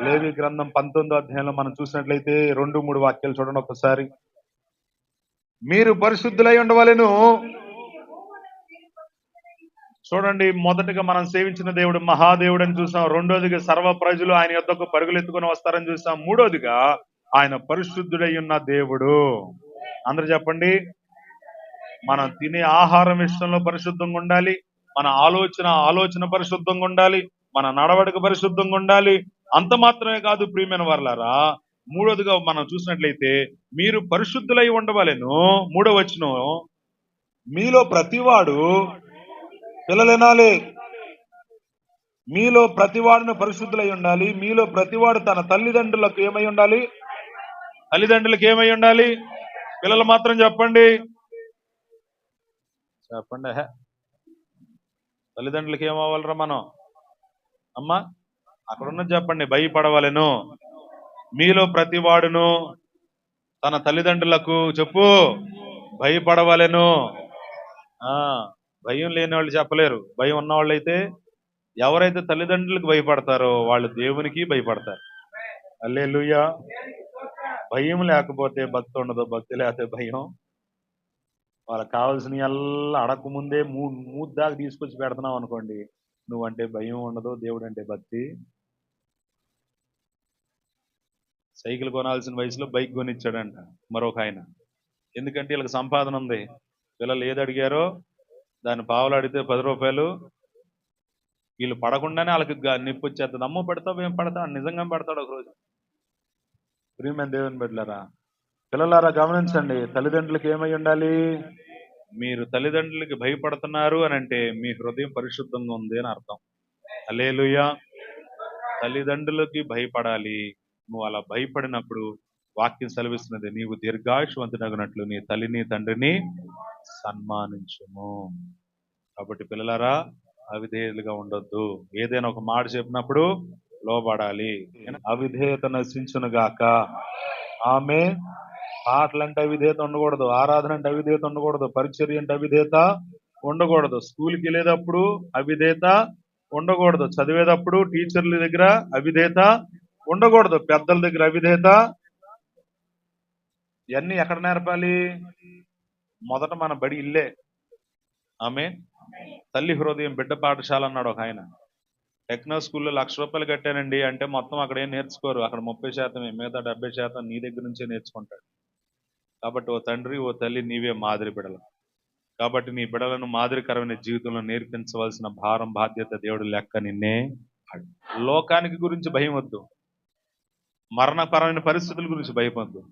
లేవి గ్రంథం 19వ అధ్యాయంలో మనం చూసినట్లయితే 2-3 వాక్యాలు చూడండి ఒకసారి. మీరు పరిశుద్ధులై ఉండవలెను. చూడండి, మొదటగా మనం సేవించిన దేవుడు మహాదేవుడు అని చూసాం. రెండోదిగా సర్వ ప్రజలు ఆయన యొద్దకు పరుగులెత్తుకొని వస్తారని చూసాం. మూడోదిగా ఆయన పరిశుద్ధుడై ఉన్న దేవుడు. అందరూ చెప్పండి. మనం తినే ఆహారం విషయంలో పరిశుద్ధంగా ఉండాలి, మన ఆలోచన పరిశుద్ధంగా ఉండాలి, మన నడవడిక పరిశుద్ధంగా ఉండాలి. అంత మాత్రమే కాదు ప్రియమైన వారలారా, మూడోదిగా మనం చూసినట్లయితే మీరు పరిశుద్ధులై ఉండవలెను. 3వ వచనం, మీలో ప్రతివాడు, పిల్లలనాలి, మీలో ప్రతివాడును పరిశుద్ధులై ఉండాలి. మీలో ప్రతివాడు తన తల్లిదండ్రులకు ఏమై ఉండాలి? తల్లిదండ్రులకు ఏమై ఉండాలి? పిల్లలు మాత్రం చెప్పండి. తల్లిదండ్రులకి ఏమవ్వాలరా మనం? అమ్మా అక్కడ ఉన్నది చెప్పండి. భయపడవలెను. మీలో ప్రతివాడును తన తల్లిదండ్రులకు చెప్పు భయపడవలెను. భయం లేని వాళ్ళు చెప్పలేరు. భయం ఉన్నవాళ్ళు అయితే, ఎవరైతే తల్లిదండ్రులకు భయపడతారో వాళ్ళు దేవునికి భయపడతారు. హల్లెలూయా. భయం లేకపోతే భక్తి ఉండదు, భక్తి లేకపోతే భయం. వాళ్ళకి కావాల్సిన ఎల్లా అడగకముందే మూడు దాకా తీసుకొచ్చి పెడుతున్నావు అనుకోండి, నువ్వంటే భయం ఉండదు, దేవుడు అంటే భక్తి. సైకిల్ కొనాల్సిన వయసులో బైక్ కొనిచ్చాడంట మరొక ఆయన. ఎందుకంటే వీళ్ళకి సంపాదన ఉంది. పిల్లలు ఏది అడిగారో దాన్ని పావులు అడిగితే 10 రూపాయలు. వీళ్ళు పడకుండానే వాళ్ళకి నిప్పు వచ్చేస్తుంది. అమ్మ పెడతావు, ఏం పడతావు? నిజంగా పెడతాడు ఒకరోజు. ప్రియమైన దేవుని బిడ్డలారా, పిల్లలారా గమనించండి. తల్లిదండ్రులకు ఏమై ఉండాలి? మీరు తల్లిదండ్రులకి భయపడుతున్నారు అని అంటే మీ హృదయం పరిశుద్ధంగా ఉంది అని అర్థం. హల్లెలూయా. తల్లిదండ్రులకి భయపడాలి. నువ్వు అలా భయపడినప్పుడు వాక్యం సెలవిస్తున్నది, నీవు దీర్ఘాయుష్వంతుడగినట్లు నీ తల్లిని తండ్రిని సన్మానించుము. కాబట్టి పిల్లలారా, అవిధేయులుగా ఉండొద్దు. ఏదైనా ఒక మాట చెప్పినప్పుడు లోబడాలి. అవిధేయత నశించును గాక. ఆమె పాటలంటే అవిధేయత ఉండకూడదు, ఆరాధన అంటే అవిధేయత ఉండకూడదు, పరిచర్య అంటే అవిధేయత ఉండకూడదు, స్కూల్కి వెళ్ళేటప్పుడు అవిధేయత ఉండకూడదు, చదివేటప్పుడు టీచర్ల దగ్గర అవిధేయత ఉండకూడదు, పెద్దల దగ్గర అవిధేయత. ఇవన్నీ ఎక్కడ నేర్పాలి? మొదట మన బడి ఇల్లే. ఆమె తల్లి హృదయం బిడ్డ పాఠశాల అన్నాడు ఒక ఆయన. టెక్నో స్కూల్లో 1,00,000 రూపాయలు కట్టానండి అంటే మొత్తం అక్కడ ఏం నేర్చుకోరు. అక్కడ 30%, మిగతా 70% నీ దగ్గర నుంచే నేర్చుకుంటాడు. కాబట్టి ఓ తండ్రి, ఓ తల్లి, నీవే మాదిరి బిడలు. కాబట్టి నీ బిడలను మాదిరికరమైన జీవితంలో నేర్పించవలసిన భారం, బాధ్యత దేవుడు లెక్క నిన్నే. లోకానికి గురించి భయం వద్దు, మరణపరమైన పరిస్థితుల గురించి భయపడద్దు,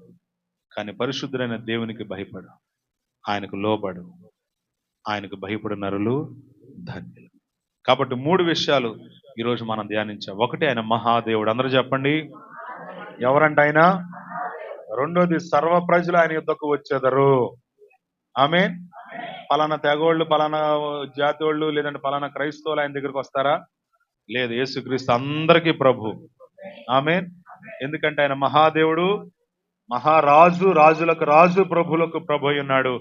కానీ పరిశుద్ధుడైన దేవునికి భయపడు, ఆయనకు లోబడు. ఆయనకు భయపడు నరులు ధన్యులు. కాబట్టి 3 విషయాలు ఈరోజు మనం ధ్యానించాం. ఒకటి, ఆయన మహాదేవుడు. అందరూ చెప్పండి, ఎవరంటే ఆయన? రెండోది, సర్వ ప్రజలు ఆయన యుద్ధకు వచ్చేదరు. ఆమె పలానా తెగోళ్ళు, పలానా జాతి వాళ్ళు, లేదంటే పలానా క్రైస్తవులు ఆయన దగ్గరికి వస్తారా? లేదు, యేసుక్రీస్తు అందరికీ ప్రభు. ఆమె ఎందుకంటే ఆయన మహాదేవుడు, మహారాజు, రాజులకు రాజు, ప్రభులకు ప్రభు అయి ఉన్నాడు.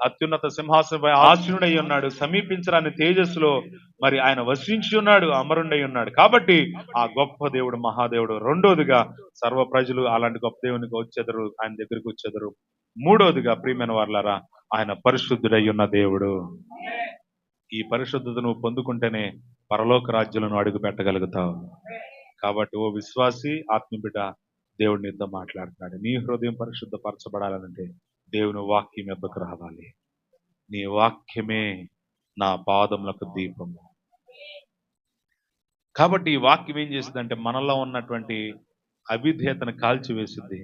అత్యున్నత సింహాసనపై ఆసీనుడై ఉన్నాడు. సమీపించరాని తేజస్సులో మరి ఆయన వసించి ఉన్నాడు, అమరుండై ఉన్నాడు. కాబట్టి ఆ గొప్ప దేవుడు మహాదేవుడు. రెండోదిగా, సర్వ ప్రజలు అలాంటి గొప్ప దేవునికి వచ్చేదరు, ఆయన దగ్గరికి వచ్చేదరు. మూడోదిగా, ప్రియమైన వారలారా, ఆయన పరిశుద్ధుడై ఉన్న దేవుడు. ఈ పరిశుద్ధత నువ్వు పొందుకుంటేనే పరలోక రాజ్యాలను అడుగు పెట్టగలుగుతావు. కాబట్టి ఓ విశ్వాసి, ఆత్మబిడ్డ, దేవుడు నీతో మాట్లాడుతున్నాడు. నీ హృదయం పరిశుద్ధపరచబడాలంటే దేవుని వాక్యం యొద్దకు రావాలి. నీ వాక్యమే నా పాదములకు దీపము. కాబట్టి ఈ వాక్యం ఏం చేసిందంటే మనలో ఉన్నటువంటి అవిధేయతను కాల్చివేసింది.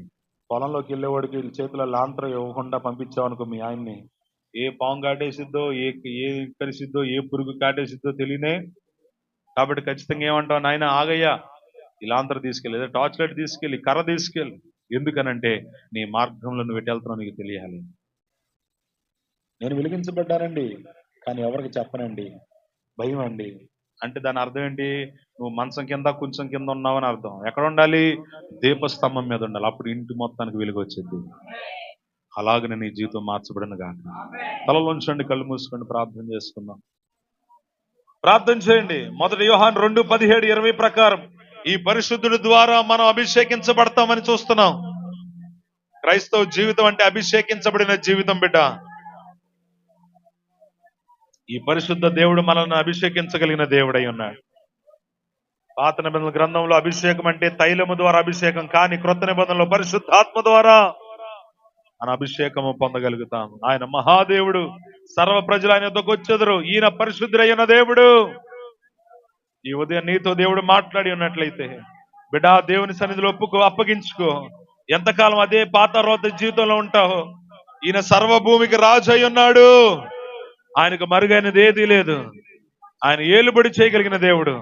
పొలంలోకి వెళ్ళేవాడికి వీళ్ళ చేతిలో లాంతరం ఇవ్వకుండా పంపించామనుకో మీ ఆయన్ని, ఏ పాము కాటేసిద్దో, ఏ కరిసిద్దో, ఏ పురుగు కాటేసిద్దో తెలియనే. కాబట్టి ఖచ్చితంగా ఏమంటావు, నాయన ఆగయ్యా, ఈ లాంతరం తీసుకెళ్ళి, లేదా టార్చ్ లైట్ తీసుకెళ్ళి, కర్ర తీసుకెళ్ళి. ఎందుకనంటే నీ మార్గంలో నువ్వు ఎటు వెళ్తున్నావు నీకు తెలియాలి. నేను వెలిగించబడ్డానండి కానీ ఎవరికి చెప్పనండి, భయం అండి అంటే దాని అర్థం ఏంటి? నువ్వు మంచం కింద కొంచెం కింద ఉన్నావని అర్థం. ఎక్కడ ఉండాలి? దీపస్తంభం మీద ఉండాలి. అప్పుడు ఇంటి మొత్తానికి వెలుగు వచ్చింది. అలాగనే నీ జీవితం మార్చబడిన గాక. తలలోంచండి, కళ్ళు మూసుకోండి, ప్రార్థన చేసుకుందాం. ప్రార్థన చేయండి. 1 యోహాను 2:17-20 ప్రకారం ఈ పరిశుద్ధుడి ద్వారా మనం అభిషేకించబడతామని చూస్తున్నాం. క్రైస్తవ జీవితం అంటే అభిషేకించబడిన జీవితం బిడ్డ. ఈ పరిశుద్ధ దేవుడు మనల్ని అభిషేకించగలిగిన దేవుడై ఉన్నాడు. పాత నిబంధనల గ్రంథంలో అభిషేకం అంటే తైలము ద్వారా అభిషేకం, కానీ క్రొత్త నిబంధనలో పరిశుద్ధాత్మ ద్వారా మన అభిషేకము పొందగలుగుతాం. ఆయన మహాదేవుడు, సర్వ ప్రజలు ఆయన యొద్దకు వచ్చెదరు. ఈయన పరిశుద్ధుడైన దేవుడు. ఈ ఉదయం నీతో దేవుడు మాట్లాడి ఉన్నట్లయితే బిడ్డ, దేవుని సన్నిధిలో అప్పగించుకో. ఎంతకాలం అదే పాత రోత జీవితంలో ఉంటావు? ఈయన సర్వభూమికి రాజు అయి ఉన్నాడు. ఆయనకు మరుగైనది ఏదీ లేదు. ఆయన ఏలుబడి చేయగలిగిన దేవుడు.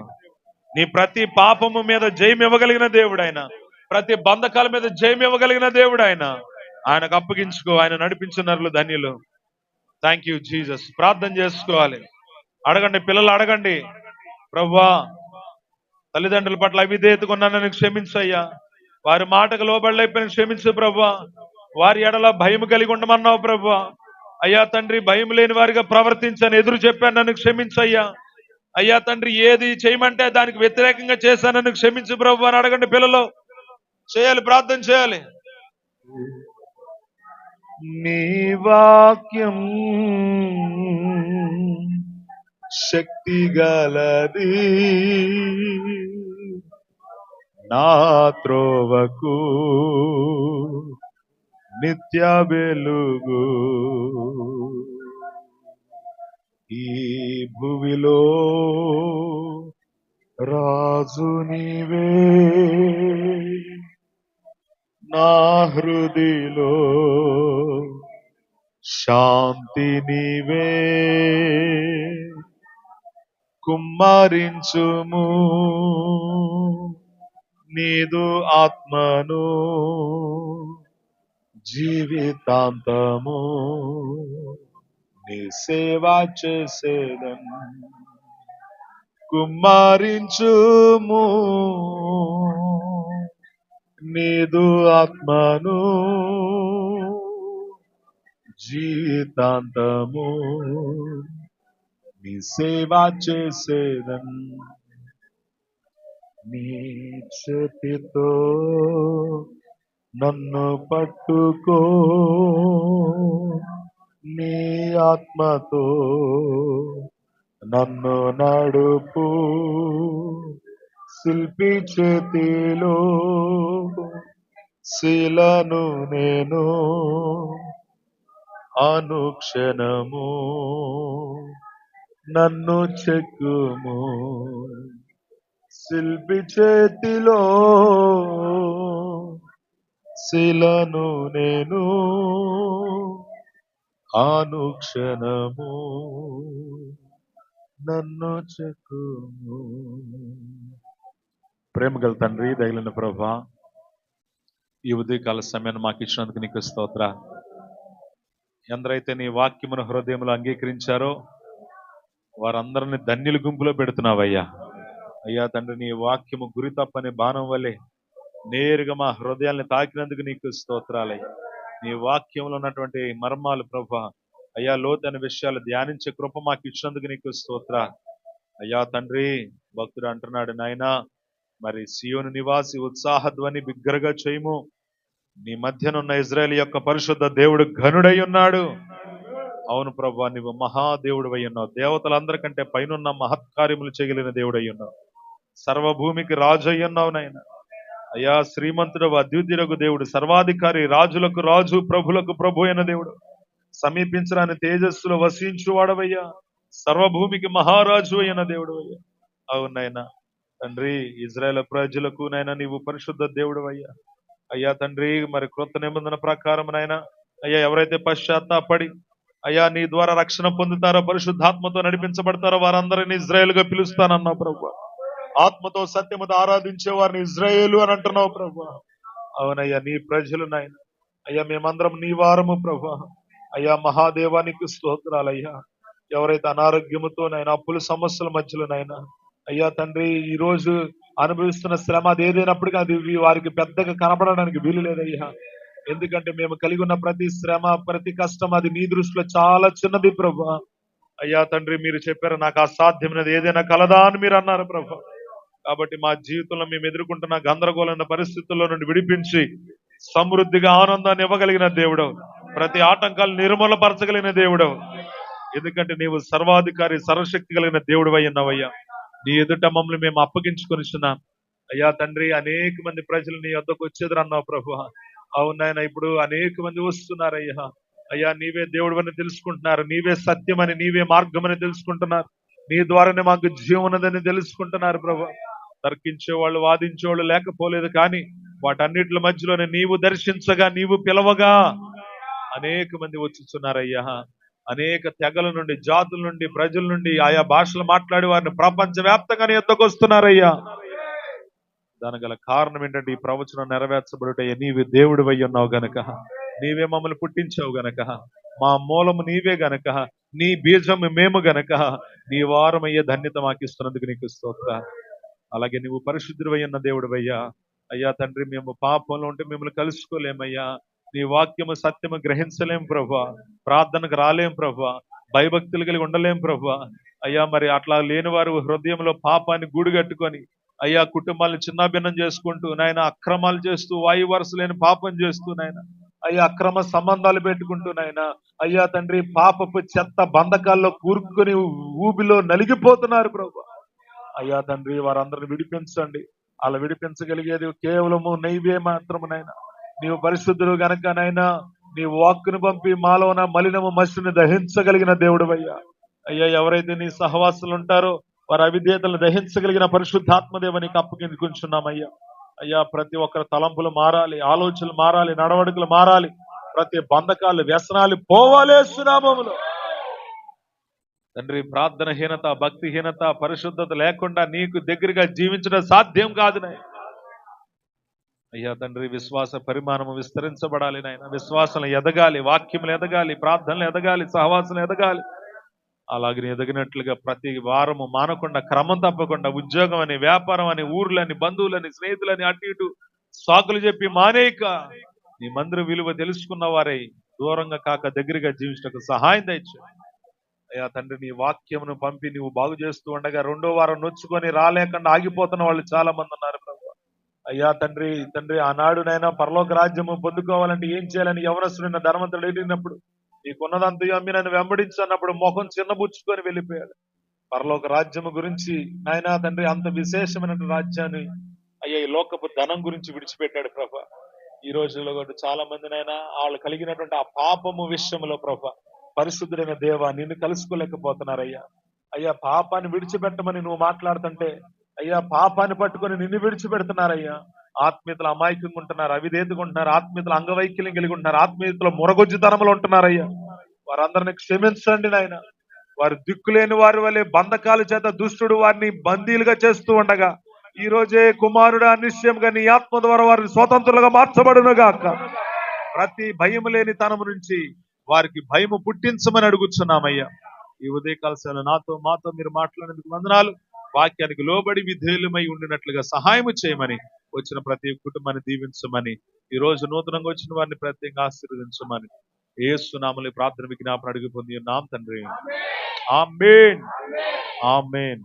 నీ ప్రతి పాపము మీద జయం ఇవ్వగలిగిన దేవుడు ఆయన. ప్రతి బంధకాల మీద జయం ఇవ్వగలిగిన దేవుడు ఆయన. ఆయనకు అప్పగించుకో. ఆయన నడిపించున్నర్లు ధన్యులు. Thank you Jesus. ప్రార్థన చేసుకోవాలి. అడగండి, పిల్లలు అడగండి, ప్రభువా తల్లిదండ్రుల పట్ల అవిధేయతగా ఉన్నానని క్షమించయ్యా. వారి మాటకు లోబడలేకపోయిన క్షమించు ప్రభువా. వారి ఎడల భయం కలిగి ఉండమన్నావు ప్రభువా. అయ్యా తండ్రి, భయం లేని వారిగా ప్రవర్తించాను, ఎదురు చెప్పాను, నన్ను క్షమించయ్యా. అయ్యా తండ్రి, ఏది చేయమంటే దానికి వ్యతిరేకంగా చేశానని క్షమించు ప్రభు అని అడగండి. పిల్లలు చేయాలి, ప్రార్థన చేయాలి. నీ వాక్యం శక్తి గలది, నా త్రోవకు నిత్య వెలుగు. ఈ భువిలో రాజు నీవే, నా హృదిలో శాంతి నీవే. కుమ్మరించుము నీదు ఆత్మను జీవితాంతము నీ సేవ చేసేదన్. కుమ్మరించుము నీదు ఆత్మను జీవితాంతము నీ సేవ చేసేదన్. నీ చేతితో నన్ను పట్టుకో, నీ ఆత్మతో నన్ను నడుపు. శిల్పి చేతిలో శిలను నేను, అనుక్షణము నన్ను చెక్కుము. శిల్పి చేతిలో శిలను నేను, అనుక్షణము నన్ను చెక్కుము. ప్రేమగల తండ్రి, దయగలిగిన ప్రభువా, ఈ ఉదయకాల సమయాన్ని మాకు ఇచ్చినందుకు నీకు స్తోత్ర. ఎందరైతే నీ వాక్యమును హృదయంలో అంగీకరించారో వారందరిని ధన్యుల గుంపులో పెడుతున్నావయ్యా. అయ్యా తండ్రి, నీ వాక్యము గురి తప్పని బాణం వల్లే నేరుగా మా హృదయాల్ని తాకినందుకు నీకు స్తోత్రాలయ్యా. నీ వాక్యంలో ఉన్నటువంటి మర్మాలు ప్రభువా, అయ్యా లోతైన విషయాలు ధ్యానించే కృప మాకు ఇచ్చినందుకు నీకు స్తోత్ర. అయ్యా తండ్రి, భక్తుడు అంటున్నాడు, నాయనా మరి సియోను నివాసి ఉత్సాహధ్వని బిగ్గరగా చేయము. నీ మధ్యనున్న ఇజ్రాయేల్ యొక్క పరిశుద్ధ దేవుడు ఘనుడై ఉన్నాడు. అవును ప్రభువా, నీవు మహాదేవుడు అయి ఉన్నావు. దేవతలందరికంటే పైనున్న మహత్కార్యములు చేయగలిగిన దేవుడు అయి ఉన్నావు. సర్వభూమికి రాజు అయి ఉన్నావు నాయన. అయ్యా శ్రీమంతుడు అద్వితీయులకు దేవుడు, సర్వాధికారి, రాజులకు రాజు, ప్రభులకు ప్రభు అయిన దేవుడు, సమీపించరాని తేజస్సులో వసించు వాడవయ్యా, సర్వభూమికి మహారాజు అయిన దేవుడు అయ్యా. అవునైనా తండ్రి, ఇజ్రాయేల్ ప్రజలకు నైనా నీవు పరిశుద్ధ దేవుడు అయ్యా. అయ్యా తండ్రి, మరి క్రొత్త నిబంధన ప్రకారం నాయన అయ్యా, ఎవరైతే పశ్చాత్తాపడి అయ్యా నీ ద్వారా రక్షణ పొందుతారో, పరిశుద్ధాత్మతో నడిపించబడతారో వారందరినీ ఇజ్రాయేల్ గా పిలుస్తానన్నావు ప్రభు. ఆత్మతో సత్యముతో ఆరాధించే వారిని ఇజ్రాయేలు అని అంటున్నావు ప్రభు. అవునయ్యా, నీ ప్రజలు నాయన అయ్యా, మేమందరం నీ వారము ప్రభు. అయ్యా మహాదేవానికి స్తోత్రాలయ్యా. ఎవరైతే అనారోగ్యముతో నాయన అప్పుల సమస్యల మధ్యలో నాయన అయ్యా తండ్రి ఈ రోజు అనుభవిస్తున్న శ్రమ అది ఏదైనప్పటికీ అది వారికి పెద్దగా కనపడడానికి వీలు లేదయ్యా. ఎందుకంటే మేము కలిగి ఉన్న ప్రతి శ్రమ, ప్రతి కష్టం అది నీ దృష్టిలో చాలా చిన్నది ప్రభు. అయ్యా తండ్రి, మీరు చెప్పారు నాకు అసాధ్యమైనది ఏదైనా కలదా అని మీరు అన్నారు ప్రభు. కాబట్టి మా జీవితంలో మేము ఎదుర్కొంటున్న గందరగోళమైన పరిస్థితుల్లో నుండి విడిపించి సమృద్ధిగా ఆనందాన్ని ఇవ్వగలిగిన దేవుడు, ప్రతి ఆటంకాలు నిర్మూలపరచగలిగిన దేవుడు. ఎందుకంటే నీవు సర్వాధికారి, సర్వశక్తి కలిగిన దేవుడు అయ్యా. నీ ఎదుట మమ్మల్ని మేము అప్పగించుకొనిస్తున్నాం అయ్యా తండ్రి. అనేక మంది ప్రజలు నీ వద్దకు వచ్చేది అన్నావు ప్రభు. అవునాయన, ఇప్పుడు అనేక మంది వస్తున్నారయ్యా. అయ్యా నీవే దేవుడు అని తెలుసుకుంటున్నారు, నీవే సత్యమని, నీవే మార్గమని తెలుసుకుంటున్నారు, నీ ద్వారానే మాకు జీవం ఉన్నదని తెలుసుకుంటున్నారు ప్రభు. తర్కించేవాళ్ళు, వాదించేవాళ్ళు లేకపోలేదు, కానీ వాటన్నిటి మధ్యలోనే నీవు దర్శించగా, నీవు పిలవగా అనేక మంది వచ్చుచున్నారయ్యా. అనేక తెగల నుండి, జాతుల నుండి, ప్రజల నుండి, ఆయా భాషలు మాట్లాడే వారిని ప్రపంచవ్యాప్తంగా నీ యొద్దకు వస్తున్నారయ్యా. దానికి గల కారణం ఏంటంటే ఈ ప్రవచనం నెరవేర్చబడుటయ్యా. నీవే దేవుడు అయి ఉన్నావు గనక, నీవే మమ్మల్ని పుట్టించావు గనక, మా మూలము నీవే గనక, నీ బీజము మేము గనక, నీ వారమయ్యే ధన్యత మాకు ఇస్తున్నందుకు నీకు స్తోత్ర. అలాగే నువ్వు పరిశుద్ధుడు అయ్యన్న దేవుడు అయ్యా. అయ్యా తండ్రి, మేము పాపంలో ఉంటే మిమ్మల్ని కలుసుకోలేమయ్యా. నీ వాక్యము సత్యము గ్రహించలేం ప్రభా, ప్రార్థనకు రాలేం ప్రభా, భయభక్తులు కలిగి ఉండలేం ప్రభా. అయ్యా మరి అట్లా లేని వారు హృదయంలో పాపాన్ని గూడుగట్టుకొని అయ్యా కుటుంబాలను చిన్నాభిన్నం చేసుకుంటూ నాయన అక్రమాలు చేస్తూ, వాయు వరుస లేని పాపం చేస్తూ నాయన అయ్యా అక్రమ సంబంధాలు పెట్టుకుంటూ నాయన అయ్యా తండ్రి పాపపు చెత్త బంధకాల్లో కూరుకుని ఊబిలో నలిగిపోతున్నారు ప్రభా. అయ్యా తండ్రి, వారందరిని విడిపించండి. అలా విడిపించగలిగేది కేవలము నీవే మాత్రమునైనా. నీవు పరిశుద్ధుడు గనక నైనా నీ వాక్కును పంపి మాలోన మలినము మసిని దహించగలిగిన దేవుడు అయ్యా. అయ్యా ఎవరైతే నీ సహవాసులు ఉంటారో వారి అవిధేయతలను దహించగలిగిన పరిశుద్ధాత్మదేవ నీకు అప్పగించుకుంటున్నామయ్యా. అయ్యా ప్రతి ఒక్కరి తలంపులు మారాలి, ఆలోచనలు మారాలి, నడవడికలు మారాలి, ప్రతి బంధకాలు, వ్యసనాలు పోవాలి యేసునామములో. తండ్రి, ప్రార్థనహీనత, భక్తిహీనత, పరిశుద్ధత లేకుండా నీకు దగ్గరగా జీవించడం సాధ్యం కాదు నాయన. అయ్యా తండ్రి, విశ్వాస పరిమాణము విస్తరించబడాలి నాయన. విశ్వాసం ఎదగాలి, వాక్యములు ఎదగాలి, ప్రార్థనలు ఎదగాలి, సహవాసలు ఎదగాలి. అలాగే ఎదగినట్లుగా ప్రతి వారము మానకుండా, క్రమం తప్పకుండా ఉద్యోగం అని, వ్యాపారం అని, ఊర్లని, బంధువులని, స్నేహితులని అటు ఇటు సాకులు చెప్పి మానేక నీ మందిర విలువ తెలుసుకున్న వారై దూరంగా కాక దగ్గరగా జీవించటకు సహాయం దయచు. అయ్యా తండ్రి, నీ వాక్యమును పంపి నువ్వు బాగు చేస్తూ ఉండగా రెండో వారం నొచ్చుకొని రాలేకుండా ఆగిపోతున్న వాళ్ళు చాలా మంది ఉన్నారు ప్రభు. అయ్యా తండ్రి ఆనాడునైనా పరలోక రాజ్యము పొందుకోవాలంటే ఏం చేయాలని ఎవరస్తున్న ధర్మంతుడు వెళ్ళినప్పుడు నీకున్నదంతా అమ్మి నన్ను వెంబడించన్నప్పుడు ముఖం చిన్నబుచ్చుకొని వెళ్ళిపోయాడు. పరలోక రాజ్యము గురించి నాయనా తండ్రి అంత విశేషమైన రాజ్యాన్ని అయ్యా ఈ లోకపు ధనం గురించి విడిచిపెట్టాడు ప్రభా. ఈ రోజుల్లో కూడా చాలా మంది నైనా వాళ్ళు కలిగినటువంటి ఆ పాపము విషయంలో ప్రభా, పరిశుద్ధుడైన దేవా నిన్ను కలుసుకోలేకపోతున్నారయ్యా. అయ్యా పాపాన్ని విడిచిపెట్టమని నువ్వు మాట్లాడుతుంటే అయ్యా పాపాన్ని పట్టుకొని నిన్ను విడిచిపెడుతున్నారయ్యా. ఆత్మీయతలు అమాయకంగా ఉంటున్నారు, అవిధేతగా ఉంటున్నారు, ఆత్మీయతలు అంగవైకల్యం కలిగి ఉంటున్నారు, ఆత్మీయతలు మురగొజ్జుతనములు ఉంటున్నారయ్యా. వారందరిని క్షమించండి నాయన. వారు దిక్కులేని వారి వలె బంధకాల చేత దుష్టుడు వారిని బందీలుగా చేస్తూ ఉండగా ఈ రోజే కుమారుడు నిశ్చయంగా నీ ఆత్మ ద్వారా వారిని స్వతంత్రులుగా మార్చబడునుగాక. ప్రతి భయము లేని తనము నుంచి వారికి భయము పుట్టించమని అడుగుచున్నామయ్యా. ఈ ఉదయకాల సేవలో మాతో మీరు మాట్లాడేందుకు వందనాలు. వాక్యానికి లోబడి విధేయులమై ఉండినట్లుగా సహాయము చేయమని, వచ్చిన ప్రతి కుటుంబాన్ని దీవించమని, ఈ రోజు నూతనంగా వచ్చిన వారిని ప్రత్యేకంగా ఆశీర్వదించమని యేసు నామములో ప్రార్థన విజ్ఞాపన అడిగి పొంది ఉన్నాం తండ్రి. ఆమేన్, ఆమేన్.